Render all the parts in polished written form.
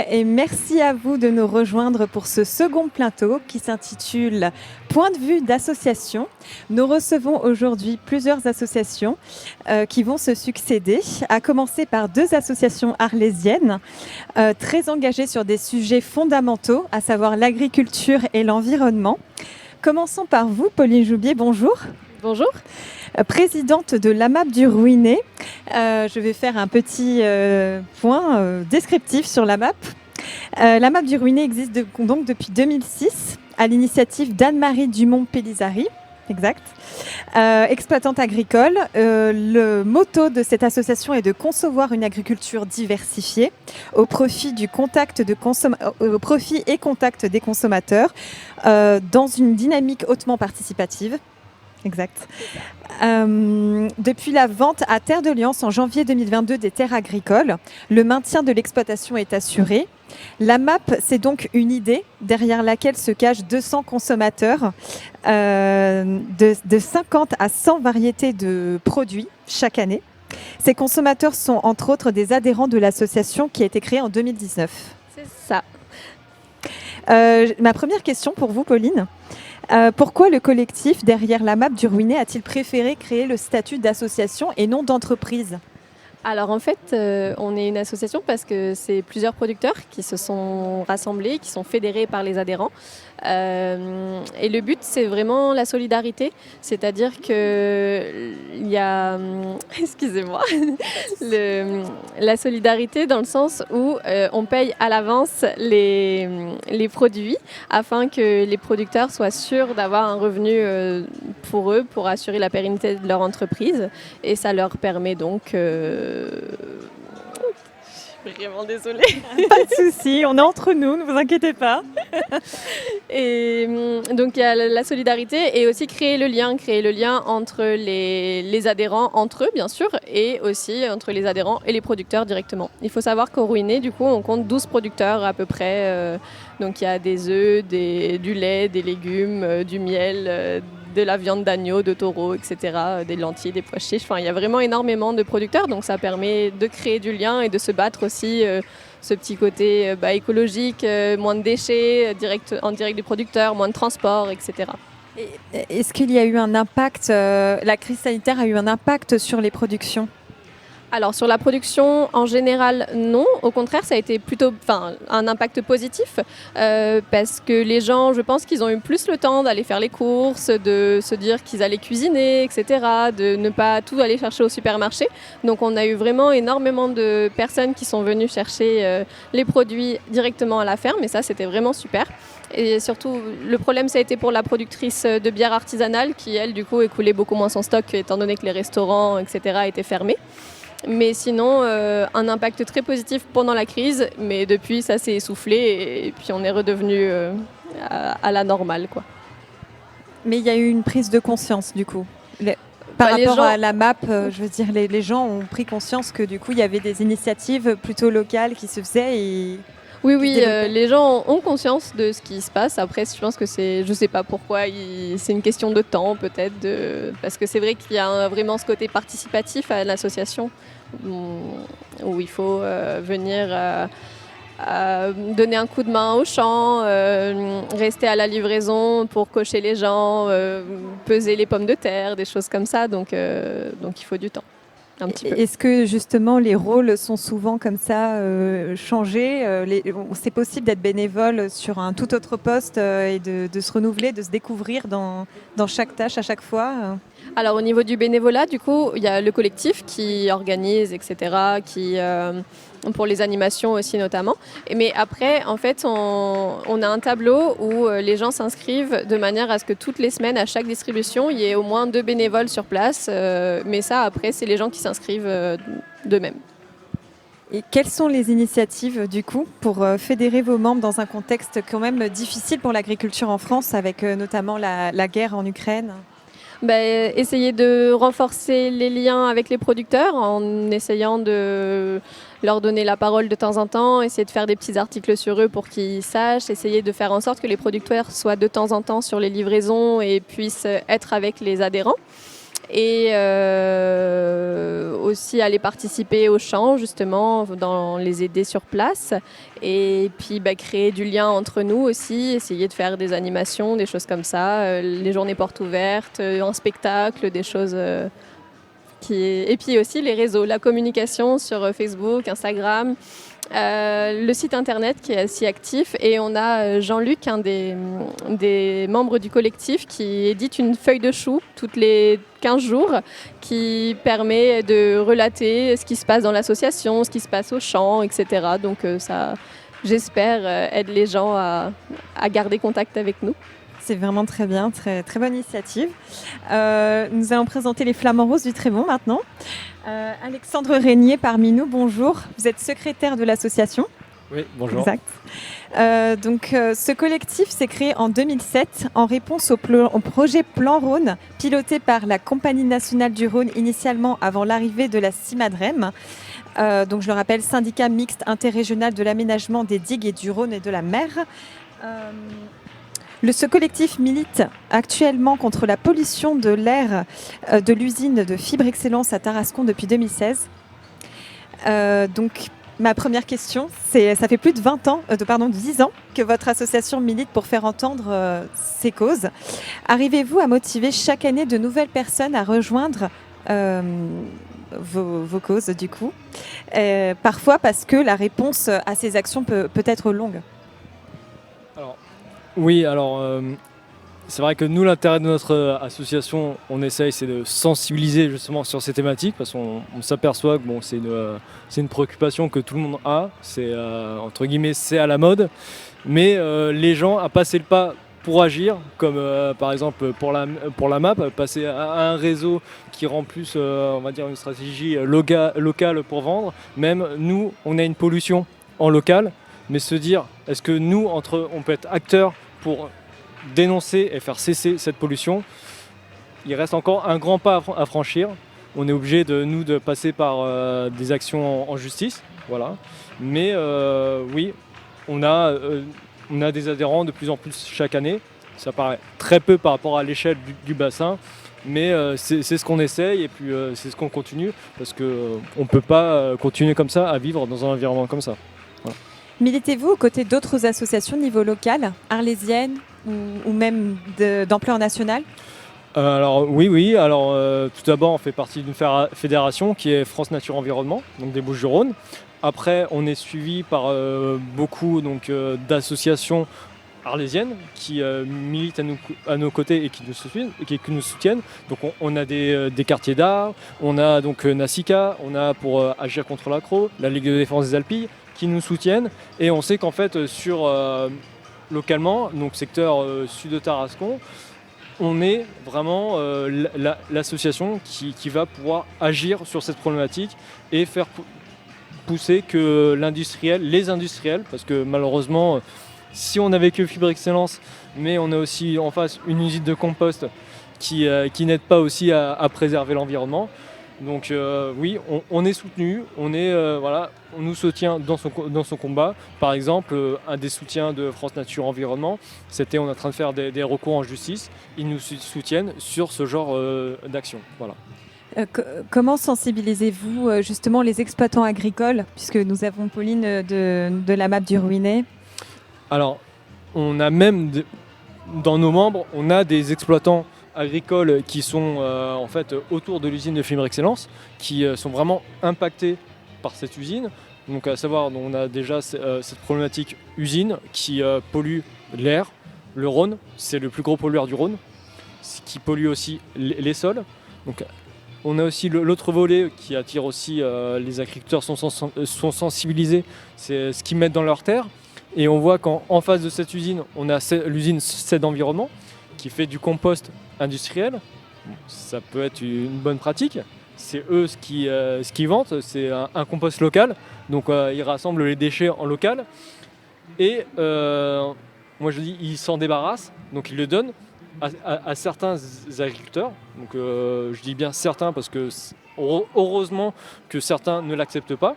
et merci à vous de nous rejoindre pour ce second plateau qui s'intitule Point de vue d'association. Nous recevons aujourd'hui plusieurs associations qui vont se succéder, à commencer par deux associations arlésiennes très engagées sur des sujets fondamentaux, à savoir l'agriculture et l'environnement. Commençons par vous, Pauline Joubier, bonjour. Bonjour. Présidente de l'AMAP du Rouinet. Je vais faire un petit point descriptif sur l'AMAP. L'AMAP du Rouinet existe donc depuis 2006 à l'initiative d'Anne-Marie Dumont-Pélizari. Exact. Exploitante agricole. Le motto de cette association est de concevoir une agriculture diversifiée au profit et contact des consommateurs dans une dynamique hautement participative. Exact. Depuis la vente à Terre de Liance en janvier 2022 des terres agricoles, le maintien de l'exploitation est assuré. L'AMAP, c'est donc une idée derrière laquelle se cachent 200 consommateurs de 50 à 100 variétés de produits chaque année. Ces consommateurs sont entre autres des adhérents de l'association qui a été créée en 2019. C'est ça. Ma première question pour vous, Pauline. Pourquoi le collectif derrière l'AMAP du Rouinet a-t-il préféré créer le statut d'association et non d'entreprise ? Alors en fait, on est une association parce que c'est plusieurs producteurs qui se sont rassemblés, qui sont fédérés par les adhérents. Et le but, c'est vraiment la solidarité. C'est-à-dire qu'il y a, excusez-moi, la solidarité dans le sens où on paye à l'avance les produits afin que les producteurs soient sûrs d'avoir un revenu pour eux, pour assurer la pérennité de leur entreprise. Et ça leur permet donc... Je suis vraiment désolée. Pas de souci, on est entre nous, ne vous inquiétez pas. Et donc il y a la solidarité et aussi créer le lien entre les adhérents, entre eux bien sûr, et aussi entre les adhérents et les producteurs directement. Il faut savoir qu'au Rouinet, du coup, on compte 12 producteurs à peu près. Donc il y a des œufs, du lait, des légumes, du miel, de la viande d'agneau, de taureau, etc., des lentilles, des pois chiches. Enfin, il y a vraiment énormément de producteurs, donc ça permet de créer du lien et de se battre aussi ce petit côté écologique, moins de déchets en direct du producteur, moins de transport, etc. Est-ce qu'il y a eu un impact, la crise sanitaire a eu un impact sur les productions ? Alors sur la production en général non, au contraire ça a été plutôt un impact positif parce que les gens, je pense qu'ils ont eu plus le temps d'aller faire les courses, de se dire qu'ils allaient cuisiner, etc., de ne pas tout aller chercher au supermarché. Donc on a eu vraiment énormément de personnes qui sont venues chercher les produits directement à la ferme et ça c'était vraiment super. Et surtout, le problème, ça a été pour la productrice de bière artisanale qui, elle, du coup, écoulait beaucoup moins son stock étant donné que les restaurants, etc., étaient fermés. Mais sinon, un impact très positif pendant la crise, mais depuis, ça s'est essoufflé et puis on est redevenu à la normale, quoi. Mais il y a eu une prise de conscience, du coup. Par rapport à la MAP, je veux dire, les gens ont pris conscience que, du coup, il y avait des initiatives plutôt locales qui se faisaient et... Oui, les gens ont conscience de ce qui se passe. Après, je pense que je sais pas pourquoi, c'est une question de temps peut-être, parce que c'est vrai qu'il y a vraiment ce côté participatif à l'association où il faut venir donner un coup de main au champ, rester à la livraison pour cocher les gens, peser les pommes de terre, des choses comme ça. Donc il faut du temps. Est-ce que justement les rôles sont souvent comme ça changés c'est possible d'être bénévole sur un tout autre poste et de se renouveler, de se découvrir dans chaque tâche à chaque fois Alors au niveau du bénévolat, du coup, il y a le collectif qui organise, etc., pour les animations aussi notamment. Mais après, en fait, on a un tableau où les gens s'inscrivent de manière à ce que toutes les semaines, à chaque distribution, il y ait au moins 2 bénévoles sur place. Mais ça, après, c'est les gens qui s'inscrivent d'eux-mêmes. Et quelles sont les initiatives, du coup, pour fédérer vos membres dans un contexte quand même difficile pour l'agriculture en France, avec notamment la guerre en Ukraine ? Essayer de renforcer les liens avec les producteurs en essayant de leur donner la parole de temps en temps, essayer de faire des petits articles sur eux pour qu'ils sachent, essayer de faire en sorte que les producteurs soient de temps en temps sur les livraisons et puissent être avec les adhérents. et aussi aller participer aux champs, justement, dans les aider sur place. Et puis créer du lien entre nous aussi, essayer de faire des animations, des choses comme ça, les journées portes ouvertes, un spectacle, des choses et puis aussi les réseaux, la communication sur Facebook, Instagram, le site internet qui est assez actif, et on a Jean-Luc, un des membres du collectif, qui édite une feuille de chou toutes les 15 jours qui permet de relater ce qui se passe dans l'association, ce qui se passe au champ, etc. Donc ça, j'espère, aide les gens à garder contact avec nous. C'est vraiment très bien, très, très bonne initiative. Nous allons présenter les Flamants Roses du Trébont maintenant. Alexandre Régnier parmi nous, bonjour. Vous êtes secrétaire de l'association. Oui, bonjour. Exact. Ce collectif s'est créé en 2007 en réponse au projet Plan Rhône, piloté par la Compagnie nationale du Rhône initialement avant l'arrivée de la CIMADREM. Donc je le rappelle, syndicat mixte interrégional de l'aménagement des digues et du Rhône et de la mer. Ce collectif milite actuellement contre la pollution de l'air de l'usine de Fibre Excellence à Tarascon depuis 2016. Donc, ma première question, ça fait plus de 10 ans que votre association milite pour faire entendre ces causes. Arrivez-vous à motiver chaque année de nouvelles personnes à rejoindre vos causes, du coup, parfois parce que la réponse à ces actions peut être longue? C'est vrai que nous, l'intérêt de notre association, on essaye, c'est de sensibiliser justement sur ces thématiques, parce qu'on s'aperçoit que c'est une préoccupation que tout le monde a, c'est entre guillemets, c'est à la mode, mais les gens à passer le pas pour agir, comme par exemple pour la MAP, passer à un réseau qui rend plus, on va dire, une stratégie locale pour vendre. Même nous, on a une pollution en local, mais se dire, est-ce que nous, on peut être acteurs pour dénoncer et faire cesser cette pollution? Il reste encore un grand pas à franchir. On est obligé de passer par des actions en justice, voilà. Mais oui, on a des adhérents de plus en plus chaque année. Ça paraît très peu par rapport à l'échelle du bassin, mais c'est ce qu'on essaye, et puis c'est ce qu'on continue, parce qu'on ne peut pas continuer comme ça à vivre dans un environnement comme ça. Voilà. Militez-vous aux côtés d'autres associations au niveau local, arlésiennes ou même d'ampleur nationale? Alors oui. Alors tout d'abord, on fait partie d'une fédération qui est France Nature Environnement, donc des Bouches-du-Rhône. Après, on est suivi par beaucoup d'associations arlésiennes qui militent à nos côtés et qui nous soutiennent. Donc on a des quartiers d'art, on a donc Nasica, on a pour agir contre l'accro, la Ligue de défense des Alpilles, qui nous soutiennent, et on sait qu'en fait localement, donc secteur sud de Tarascon, on est vraiment l'association qui va pouvoir agir sur cette problématique et faire pousser que les industriels, parce que malheureusement, si on n'avait que Fibre Excellence, mais on a aussi en face une usine de compost qui n'aide pas aussi à préserver l'environnement. Donc oui, on est soutenu, on nous soutient dans son combat. Par exemple, un des soutiens de France Nature Environnement, c'était on est en train de faire des recours en justice. Ils nous soutiennent sur ce genre d'action. Voilà. Comment sensibilisez-vous justement les exploitants agricoles, puisque nous avons Pauline de la MAP du Ruiné? Alors, on a même dans nos membres, on a des exploitants agricoles qui sont en fait autour de l'usine de Fibre Excellence, qui sont vraiment impactés par cette usine. Donc à savoir, on a déjà cette problématique usine qui pollue l'air. Le Rhône, c'est le plus gros pollueur du Rhône, qui pollue aussi les sols. Donc on a aussi l'autre volet qui attire aussi les agriculteurs sont sensibilisés, c'est ce qu'ils mettent dans leurs terres. Et on voit qu'en face de cette usine, on a l'usine CED Environnement, qui fait du compost industriel. Ça peut être une bonne pratique. C'est eux ce qu'ils vendent, c'est un compost local. Donc ils rassemblent les déchets en local. Et moi je dis, ils s'en débarrassent, donc ils le donnent à certains agriculteurs. Donc je dis bien certains parce que heureusement que certains ne l'acceptent pas,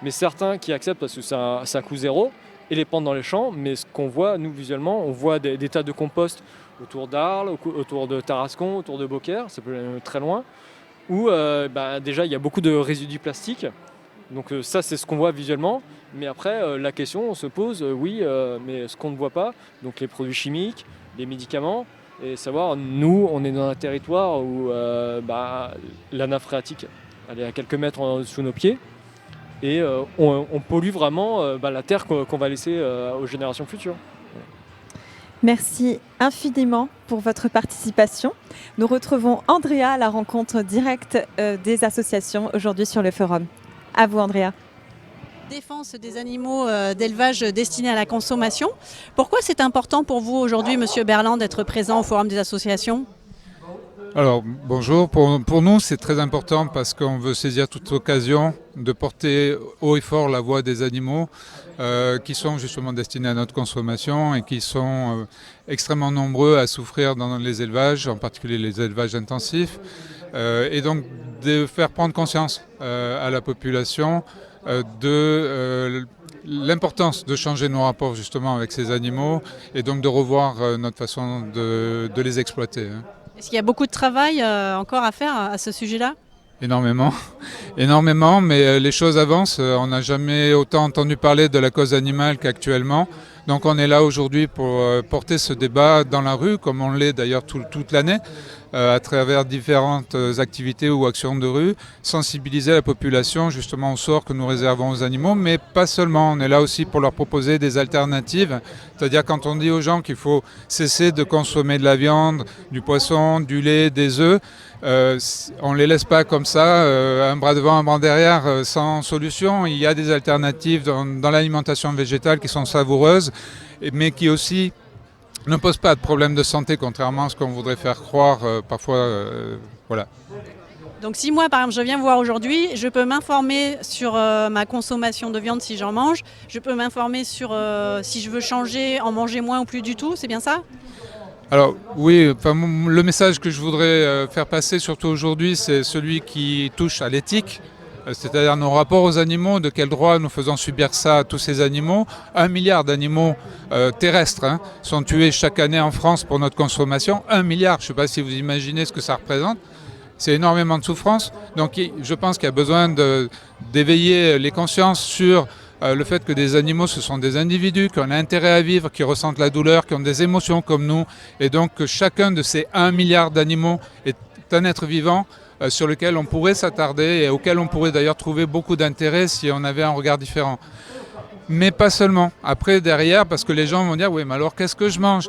mais certains qui acceptent parce que c'est un coût zéro et les prendre dans les champs. Mais ce qu'on voit, nous visuellement, on voit des tas de compost autour d'Arles, autour de Tarascon, autour de Beaucaire, ça peut aller très loin, où déjà il y a beaucoup de résidus plastiques. Donc ça c'est ce qu'on voit visuellement, mais après la question on se pose, mais ce qu'on ne voit pas, donc les produits chimiques, les médicaments, et savoir, nous on est dans un territoire où la nappe phréatique elle est à quelques mètres sous nos pieds, et on pollue vraiment la terre qu'on va laisser aux générations futures. Merci infiniment pour votre participation. Nous retrouvons Andrea à la rencontre directe des associations aujourd'hui sur le forum. À vous Andrea. Défense des animaux d'élevage destinés à la consommation. Pourquoi c'est important pour vous aujourd'hui, Monsieur Berland, d'être présent au Forum des associations ? Alors bonjour, pour nous c'est très important parce qu'on veut saisir toute occasion de porter haut et fort la voix des animaux qui sont justement destinés à notre consommation et qui sont extrêmement nombreux à souffrir dans les élevages, en particulier les élevages intensifs, et donc de faire prendre conscience à la population de l'importance de changer nos rapports justement avec ces animaux et donc de revoir notre façon de les exploiter. Est-ce qu'il y a beaucoup de travail encore à faire à ce sujet-là ? Énormément, énormément, mais les choses avancent. On n'a jamais autant entendu parler de la cause animale qu'actuellement. Donc on est là aujourd'hui pour porter ce débat dans la rue, comme on l'est d'ailleurs toute l'année, à travers différentes activités ou actions de rue, sensibiliser la population justement au sort que nous réservons aux animaux, mais pas seulement. On est là aussi pour leur proposer des alternatives. C'est-à-dire quand on dit aux gens qu'il faut cesser de consommer de la viande, du poisson, du lait, des œufs, on ne les laisse pas comme ça, un bras devant, un bras derrière, sans solution. Il y a des alternatives dans l'alimentation végétale qui sont savoureuses, mais qui aussi ne posent pas de problème de santé, contrairement à ce qu'on voudrait faire croire parfois. Voilà. Donc si moi, par exemple, je viens vous voir aujourd'hui, je peux m'informer sur ma consommation de viande si j'en mange, je peux m'informer sur si je veux changer, en manger moins ou plus du tout, c'est bien ça ? Alors oui, le message que je voudrais faire passer surtout aujourd'hui, c'est celui qui touche à l'éthique, c'est-à-dire nos rapports aux animaux, de quel droit nous faisons subir ça à tous ces animaux. 1 milliard d'animaux terrestres sont tués chaque année en France pour notre consommation. 1 milliard, je ne sais pas si vous imaginez ce que ça représente. C'est énormément de souffrance. Donc je pense qu'il y a besoin d'éveiller les consciences sur le fait que des animaux, ce sont des individus qui ont intérêt à vivre, qui ressentent la douleur, qui ont des émotions comme nous. Et donc que chacun de ces 1 milliard d'animaux est un être vivant sur lequel on pourrait s'attarder et auquel on pourrait d'ailleurs trouver beaucoup d'intérêt si on avait un regard différent. Mais pas seulement. Après, derrière, parce que les gens vont dire « Oui, mais alors qu'est-ce que je mange ?»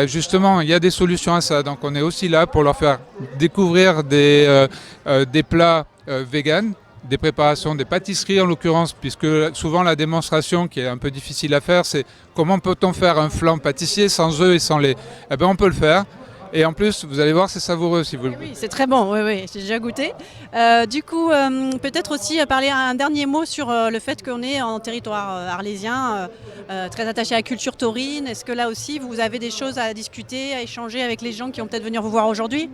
Justement, il y a des solutions à ça. Donc on est aussi là pour leur faire découvrir des plats véganes, des préparations, des pâtisseries en l'occurrence, puisque souvent la démonstration qui est un peu difficile à faire, c'est comment peut-on faire un flan pâtissier sans œufs et sans lait ? On peut le faire. Et en plus, vous allez voir, c'est savoureux si vous le... Oui, c'est très bon, oui, j'ai déjà goûté. Du coup, peut-être aussi parler un dernier mot sur le fait qu'on est en territoire arlésien, très attaché à la culture taurine. Est-ce que là aussi, vous avez des choses à discuter, à échanger avec les gens qui vont peut-être venir vous voir aujourd'hui ?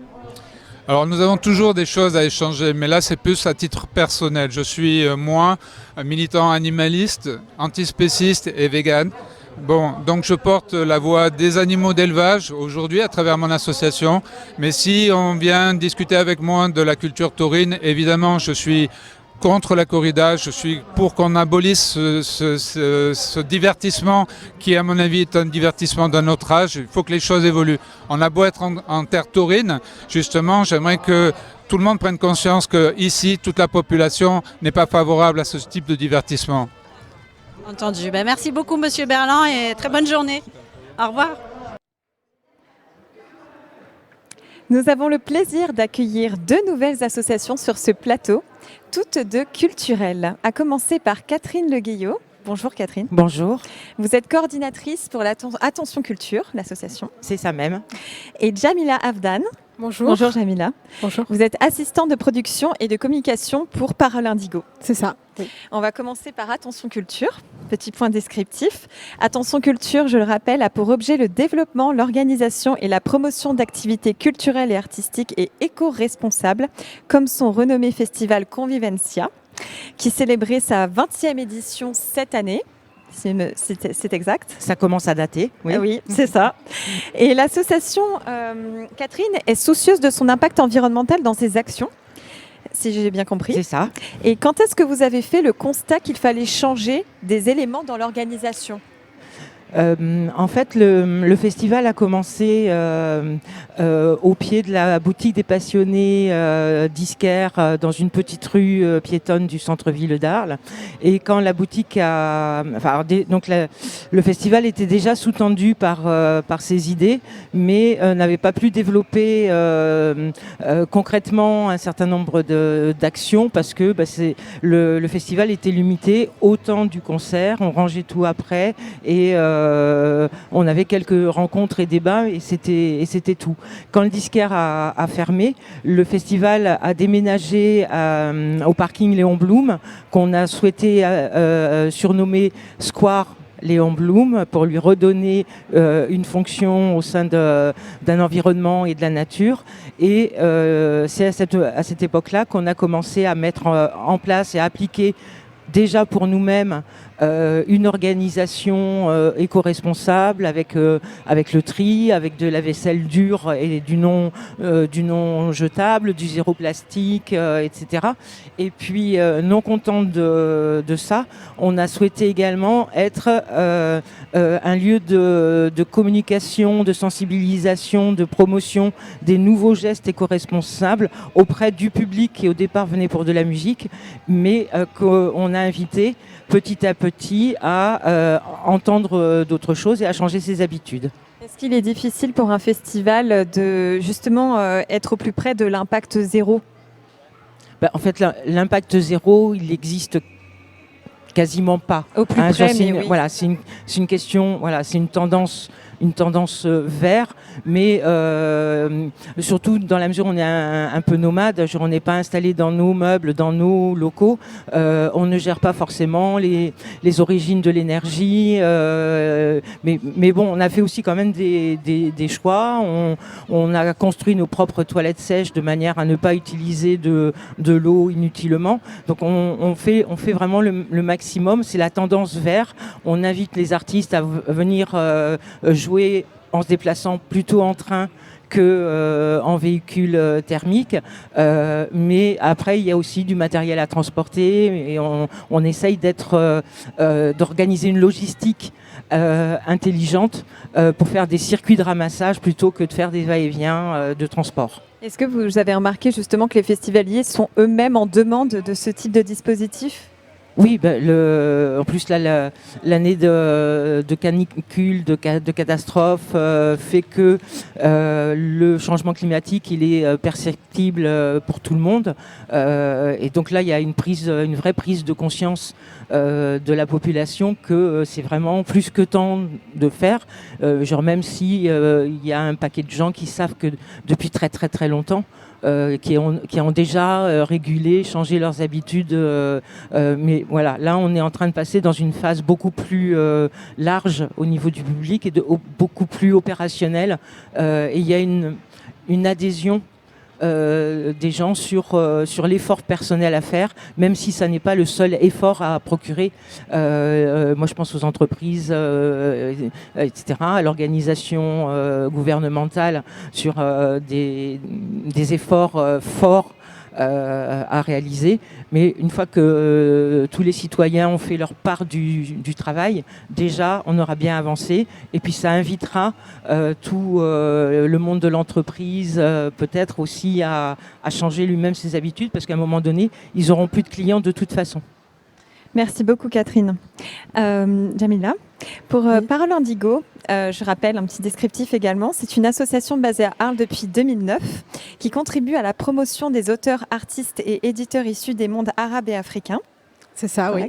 Alors nous avons toujours des choses à échanger, mais là c'est plus à titre personnel. Je suis, moi, un militant animaliste, antispéciste et vegan. Bon, donc je porte la voix des animaux d'élevage aujourd'hui à travers mon association. Mais si on vient discuter avec moi de la culture taurine, évidemment je suis contre la corrida, je suis pour qu'on abolisse ce divertissement qui à mon avis est un divertissement d'un autre âge. Il faut que les choses évoluent. On a beau être en terre taurine, justement, j'aimerais que tout le monde prenne conscience que ici toute la population n'est pas favorable à ce type de divertissement. Entendu. Merci beaucoup Monsieur Berland et très bonne journée. Au revoir. Nous avons le plaisir d'accueillir 2 nouvelles associations sur ce plateau, toutes 2 culturelles, à commencer par Catherine Le Guillot. Bonjour Catherine. Bonjour. Vous êtes coordinatrice pour l'Attention Culture, l'association. C'est ça même. Et Jamila Avdan. Bonjour. Bonjour Jamila. Bonjour. Vous êtes assistante de production et de communication pour Parole Indigo. C'est ça. Oui. On va commencer par Attention Culture. Petit point descriptif. Attention Culture, je le rappelle, a pour objet le développement, l'organisation et la promotion d'activités culturelles et artistiques et éco-responsables, comme son renommé festival Convivencia, qui célébrait sa 20e édition cette année. C'est exact. Ça commence à dater. Oui, Oui, c'est ça. Et l'association Catherine est soucieuse de son impact environnemental dans ses actions, si j'ai bien compris. c'est ça. Et quand est-ce que vous avez fait le constat qu'il fallait changer des éléments dans l'organisation ? En fait, le festival a commencé au pied de la boutique des passionnés disquaires dans une petite rue piétonne du centre-ville d'Arles. Et quand la boutique le festival était déjà sous-tendu par ses idées, mais n'avait pas pu développer concrètement un certain nombre d'actions parce que le festival était limité au temps du concert. On rangeait tout après et on avait quelques rencontres et débats et c'était tout. Quand le disquaire a fermé, le festival a déménagé au parking Léon Blum, qu'on a souhaité surnommer Square Léon Blum pour lui redonner une fonction au sein d'un environnement et de la nature. Et c'est à cette époque-là qu'on a commencé à mettre en place et à appliquer déjà pour nous-mêmes une organisation éco-responsable avec le tri, avec de la vaisselle dure et du non jetable, du zéro plastique, etc. Et puis, non content de ça, on a souhaité également être un lieu de communication, de sensibilisation, de promotion des nouveaux gestes éco-responsables auprès du public qui au départ venait pour de la musique, mais qu'on a invité petit à petit à entendre d'autres choses et à changer ses habitudes. Est-ce qu'il est difficile pour un festival de justement être au plus près de l'impact zéro ? En fait, l'impact zéro, il existe quasiment pas. Au plus près, mais oui. Voilà, c'est une question, voilà, c'est une tendance vers, mais surtout dans la mesure où on est un peu nomade, on n'est pas installé dans nos meubles, dans nos locaux, on ne gère pas forcément les origines de l'énergie, mais bon, on a fait aussi quand même des choix, on a construit nos propres toilettes sèches de manière à ne pas utiliser de l'eau inutilement, donc on fait vraiment le maximum, c'est la tendance vers, on invite les artistes à venir jouer en se déplaçant plutôt en train que en véhicule thermique, mais après il y a aussi du matériel à transporter et on essaye d'organiser une logistique intelligente pour faire des circuits de ramassage plutôt que de faire des va-et-vient de transport. Est-ce que vous avez remarqué justement que les festivaliers sont eux-mêmes en demande de ce type de dispositif ? Oui, en plus là, l'année de canicule, de catastrophe fait que le changement climatique il est perceptible pour tout le monde et donc là il y a une vraie prise de conscience de la population que c'est vraiment plus que temps de faire. Genre même si il y a un paquet de gens qui savent que depuis très très très longtemps. Qui ont déjà régulé, changé leurs habitudes. Mais voilà, là, on est en train de passer dans une phase beaucoup plus large au niveau du public et beaucoup plus opérationnelle. Et il y a une adhésion des gens sur l'effort personnel à faire, même si ça n'est pas le seul effort à procurer. Moi, je pense aux entreprises, etc., à l'organisation gouvernementale sur des efforts forts à réaliser. Mais une fois que tous les citoyens ont fait leur part du travail, déjà, on aura bien avancé. Et puis, ça invitera tout le monde de l'entreprise, peut-être aussi à changer lui-même ses habitudes, parce qu'à un moment donné, ils n'auront plus de clients de toute façon. Merci beaucoup, Catherine. Jamila, pour Parole Indigo, je rappelle un petit descriptif également. C'est une association basée à Arles depuis 2009 qui contribue à la promotion des auteurs, artistes et éditeurs issus des mondes arabes et africains. C'est ça, oui.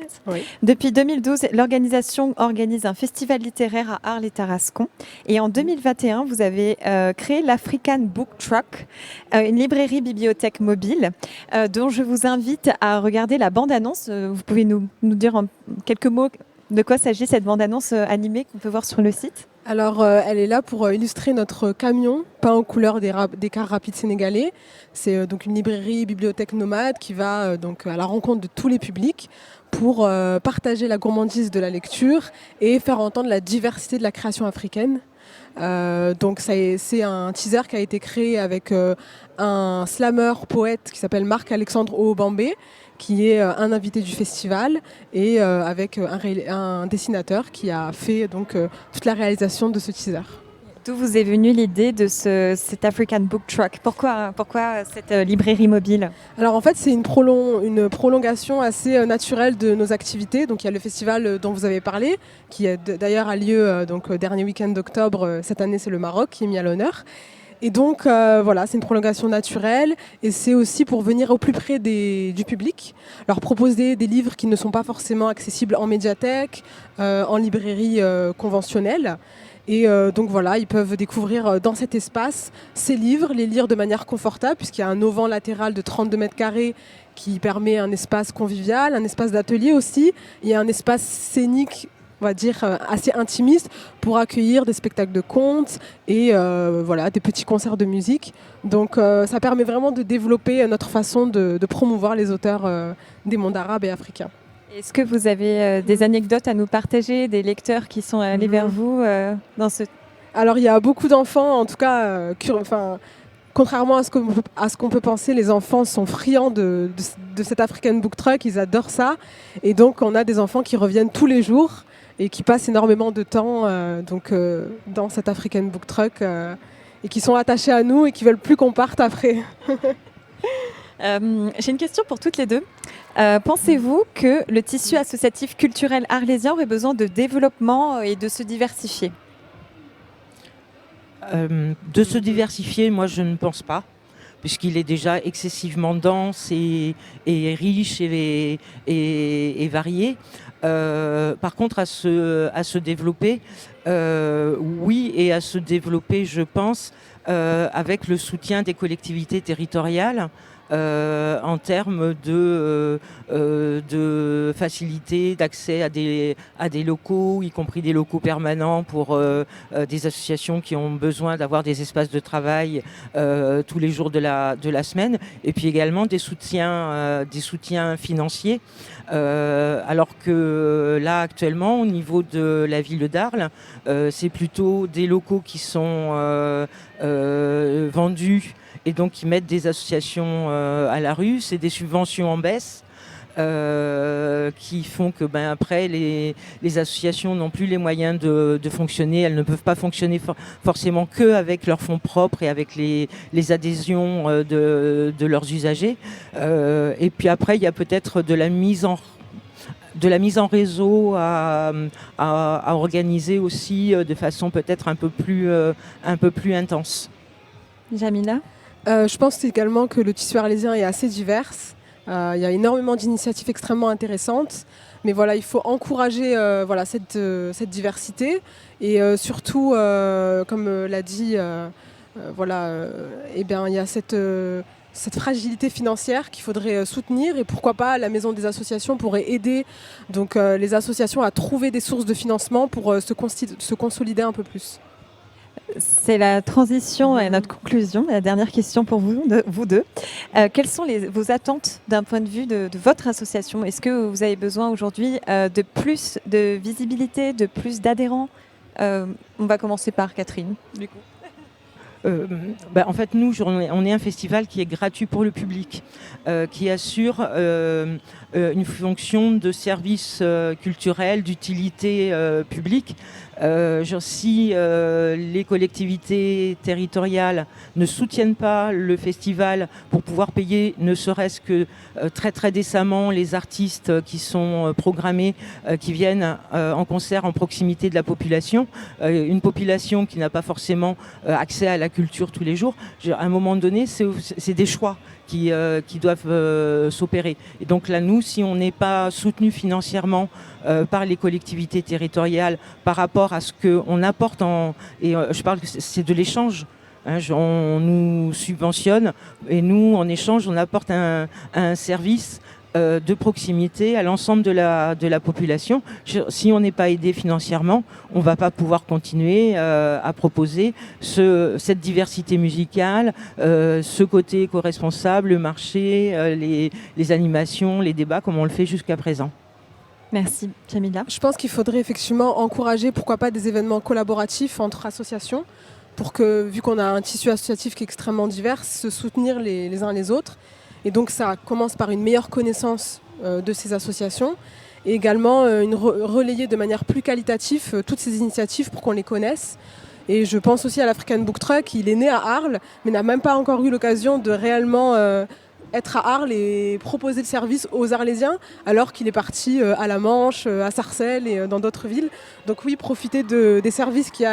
Depuis 2012, l'organisation organise un festival littéraire à Arles et Tarascon. Et en 2021, vous avez créé l'African Book Truck, une librairie bibliothèque mobile, dont je vous invite à regarder la bande-annonce. Vous pouvez nous dire en quelques mots de quoi s'agit cette bande-annonce animée qu'on peut voir sur le site ? Alors, elle est là pour illustrer notre camion peint aux couleurs des cars rapides sénégalais. C'est donc une librairie bibliothèque nomade qui va donc à la rencontre de tous les publics pour partager la gourmandise de la lecture et faire entendre la diversité de la création africaine. Donc c'est un teaser qui a été créé avec un slammer poète qui s'appelle Marc-Alexandre Oobambé, qui est un invité du festival, et avec un dessinateur qui a fait donc toute la réalisation de ce teaser. D'où vous est venue l'idée de cet African Book Truck? Pourquoi cette librairie mobile? Alors en fait, c'est une prolongation assez naturelle de nos activités. Donc il y a le festival dont vous avez parlé, qui d'ailleurs a lieu donc dernier week-end d'octobre. Cette année, c'est le Maroc qui est mis à l'honneur. Et donc voilà, c'est une prolongation naturelle, et c'est aussi pour venir au plus près du public, leur proposer des livres qui ne sont pas forcément accessibles en médiathèque, en librairie conventionnelle. Et donc voilà, ils peuvent découvrir dans cet espace ces livres, les lire de manière confortable, puisqu'il y a un auvent latéral de 32 mètres carrés qui permet un espace convivial, un espace d'atelier aussi. Il y a un espace scénique, on va dire, assez intimiste pour accueillir des spectacles de contes et voilà, des petits concerts de musique. Donc ça permet vraiment de développer notre façon de promouvoir les auteurs des mondes arabes et africains. Est-ce que vous avez des anecdotes à nous partager, des lecteurs qui sont allés vers vous dans ce... Alors il y a beaucoup d'enfants, en tout cas, contrairement à ce qu'on peut penser, les enfants sont friands de cet African Book Truck, ils adorent ça. Et donc on a des enfants qui reviennent tous les jours et qui passent énormément de temps dans cet African Book Truck et qui sont attachés à nous et qui veulent plus qu'on parte après. J'ai une question pour toutes les deux. Pensez-vous que le tissu associatif culturel arlésien aurait besoin de développement et de se diversifier? De se diversifier, moi je ne pense pas, puisqu'il est déjà excessivement dense et riche et varié. Par contre, à se développer, oui, et à se développer, je pense, avec le soutien des collectivités territoriales. En termes de facilité d'accès à des locaux, y compris des locaux permanents pour des associations qui ont besoin d'avoir des espaces de travail tous les jours de la semaine, et puis également des soutiens financiers. Alors que là, actuellement, au niveau de la ville d'Arles, c'est plutôt des locaux qui sont vendus et donc qui mettent des associations à la rue. C'est des subventions en baisse qui font que après les associations n'ont plus les moyens de fonctionner. Elles ne peuvent pas fonctionner forcément qu'avec leurs fonds propres et avec les adhésions de leurs usagers. Et puis après, il y a peut-être de la mise en réseau à organiser aussi de façon peut-être un peu plus intense. Jamila? Je pense également que le tissu arlésien est assez divers. Il y a énormément d'initiatives extrêmement intéressantes. Mais voilà, il faut encourager cette diversité. Et surtout, comme l'a dit, il y a cette fragilité financière qu'il faudrait soutenir, et pourquoi pas la Maison des associations pourrait aider donc, les associations à trouver des sources de financement pour se consolider un peu plus. C'est la transition et notre conclusion. La dernière question pour vous deux. Quelles sont vos attentes d'un point de vue de votre association? Est-ce que vous avez besoin aujourd'hui de plus de visibilité, de plus d'adhérents? On va commencer par Catherine, du coup. En fait, nous, on est un festival qui est gratuit pour le public, qui assure une fonction de service culturel, d'utilité publique. Si les collectivités territoriales ne soutiennent pas le festival pour pouvoir payer ne serait-ce que très très décemment les artistes qui sont programmés, qui viennent en concert en proximité de la population, une population qui n'a pas forcément accès à la culture tous les jours, à un moment donné, c'est des choix qui doivent s'opérer. Et donc là, nous, si on n'est pas soutenu financièrement par les collectivités territoriales par rapport à ce qu'on apporte, je parle que c'est de l'échange. On nous subventionne et nous, en échange, on apporte un service de proximité à l'ensemble de la population. Si on n'est pas aidé financièrement, on ne va pas pouvoir continuer à proposer cette diversité musicale, ce côté éco-responsable, le marché, les animations, les débats, comme on le fait jusqu'à présent. Merci, Jamila. Je pense qu'il faudrait effectivement encourager, pourquoi pas, des événements collaboratifs entre associations pour que, vu qu'on a un tissu associatif qui est extrêmement divers, se soutenir les uns les autres. Et donc ça commence par une meilleure connaissance de ces associations et également relayer de manière plus qualitative toutes ces initiatives pour qu'on les connaisse. Et je pense aussi à l'African Book Truck, il est né à Arles, mais n'a même pas encore eu l'occasion de réellement être à Arles et proposer le service aux Arlésiens, alors qu'il est parti à la Manche, à Sarcelles et dans d'autres villes. Donc oui, profiter des services qui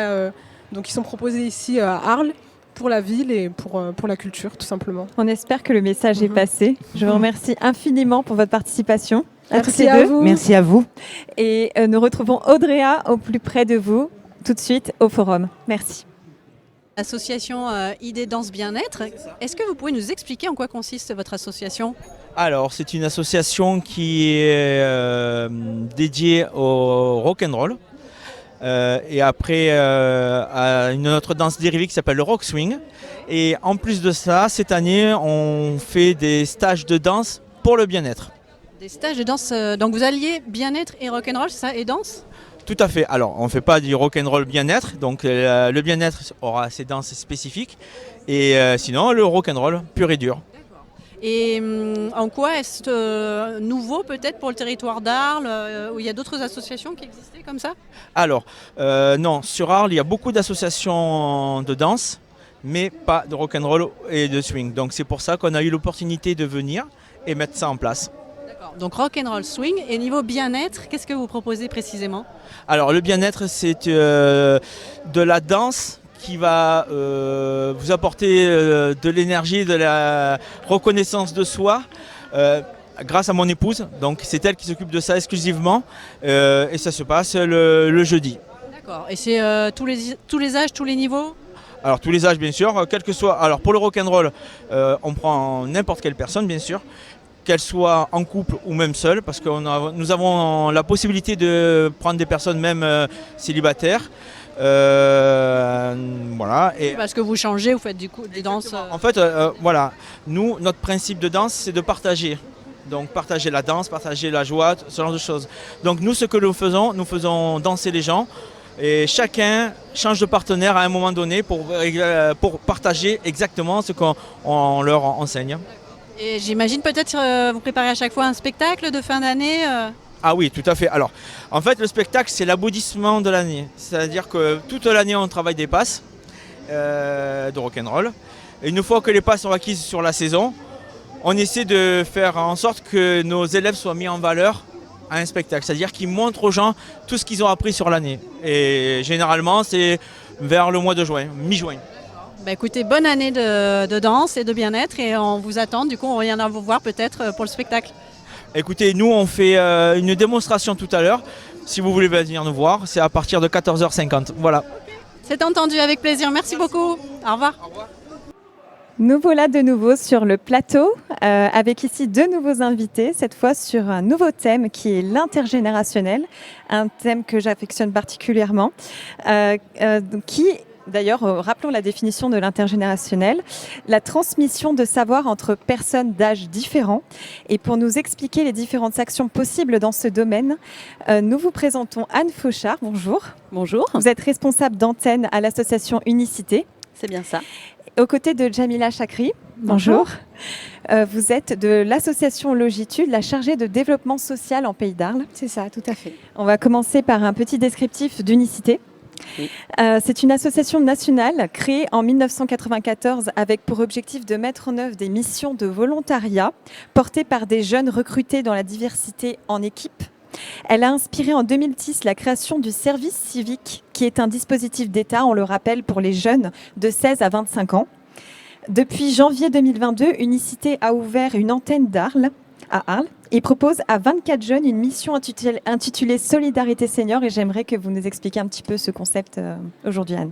sont proposés ici à Arles pour la ville et pour la culture, tout simplement. On espère que le message est passé. Je vous remercie infiniment pour votre participation. Merci à vous. Merci à vous. Et nous retrouvons Audrea au plus près de vous, tout de suite au forum. Merci. Association Idées Danse Bien-être. Est-ce que vous pouvez nous expliquer en quoi consiste votre association ? Alors, c'est une association qui est dédiée au rock'n'roll et après à une autre danse dérivée qui s'appelle le rock swing. Et en plus de ça, cette année, on fait des stages de danse pour le bien-être. Des stages de danse, donc vous alliez bien-être et rock'n'roll, c'est ça, et danse ? Tout à fait. Alors, on ne fait pas du rock'n'roll bien-être, donc le bien-être aura ses danses spécifiques, et sinon le rock'n'roll pur et dur. Et en quoi est-ce nouveau peut-être pour le territoire d'Arles, où il y a d'autres associations qui existaient comme ça ? Alors, non, sur Arles, il y a beaucoup d'associations de danse, mais pas de rock'n'roll et de swing. Donc c'est pour ça qu'on a eu l'opportunité de venir et mettre ça en place. Donc rock'n'roll swing, et niveau bien-être, qu'est-ce que vous proposez précisément ? Alors le bien-être, c'est de la danse qui va vous apporter de l'énergie, de la reconnaissance de soi grâce à mon épouse. Donc c'est elle qui s'occupe de ça exclusivement et ça se passe le jeudi. D'accord, et c'est tous les âges, tous les niveaux ? Alors tous les âges bien sûr, quel que soit. Alors pour le rock'n'roll, on prend n'importe quelle personne bien sûr, qu'elle soit en couple ou même seule, parce que nous avons la possibilité de prendre des personnes même célibataires. Voilà. Et parce que vous changez, vous faites du coup des danses. En fait, voilà, nous, notre principe de danse, c'est de partager. Donc partager la danse, partager la joie, ce genre de choses. Donc nous, ce que nous faisons danser les gens. Et chacun change de partenaire à un moment donné pour partager exactement ce qu'on leur enseigne. Et j'imagine peut-être vous préparez à chaque fois un spectacle de fin d'année Ah oui, tout à fait. Alors, en fait, le spectacle, c'est l'aboutissement de l'année. C'est-à-dire que toute l'année, on travaille des passes de rock'n'roll. Et une fois que les passes sont acquises sur la saison, on essaie de faire en sorte que nos élèves soient mis en valeur à un spectacle. C'est-à-dire qu'ils montrent aux gens tout ce qu'ils ont appris sur l'année. Et généralement, c'est vers le mois de juin, mi-juin. Bah écoutez, bonne année de danse et de bien-être, et on vous attend. Du coup, on reviendra vous voir peut-être pour le spectacle. Écoutez, nous on fait une démonstration tout à l'heure. Si vous voulez venir nous voir, c'est à partir de 14h50. Voilà. C'est entendu, avec plaisir. Merci beaucoup. Au revoir. Au revoir. Nous voilà de nouveau sur le plateau avec ici deux nouveaux invités, cette fois sur un nouveau thème qui est l'intergénérationnel, un thème que j'affectionne particulièrement, D'ailleurs, rappelons la définition de l'intergénérationnel, la transmission de savoir entre personnes d'âge différents. Et pour nous expliquer les différentes actions possibles dans ce domaine, nous vous présentons Anne Fauchard. Bonjour. Bonjour. Vous êtes responsable d'antenne à l'association Unicité. C'est bien ça. Aux côtés de Jamila Chakri. Bonjour. Vous êtes de l'association Logitude, la chargée de développement social en Pays d'Arles. C'est ça, tout à fait. On va commencer par un petit descriptif d'Unicité. Oui. C'est une association nationale créée en 1994 avec pour objectif de mettre en œuvre des missions de volontariat portées par des jeunes recrutés dans la diversité en équipe. Elle a inspiré en 2010 la création du service civique, qui est un dispositif d'État, on le rappelle, pour les jeunes de 16 à 25 ans. Depuis janvier 2022, Unicité a ouvert une antenne à Arles et propose à 24 jeunes une mission intitulée Solidarité Senior, et j'aimerais que vous nous expliquiez un petit peu ce concept aujourd'hui, Anne.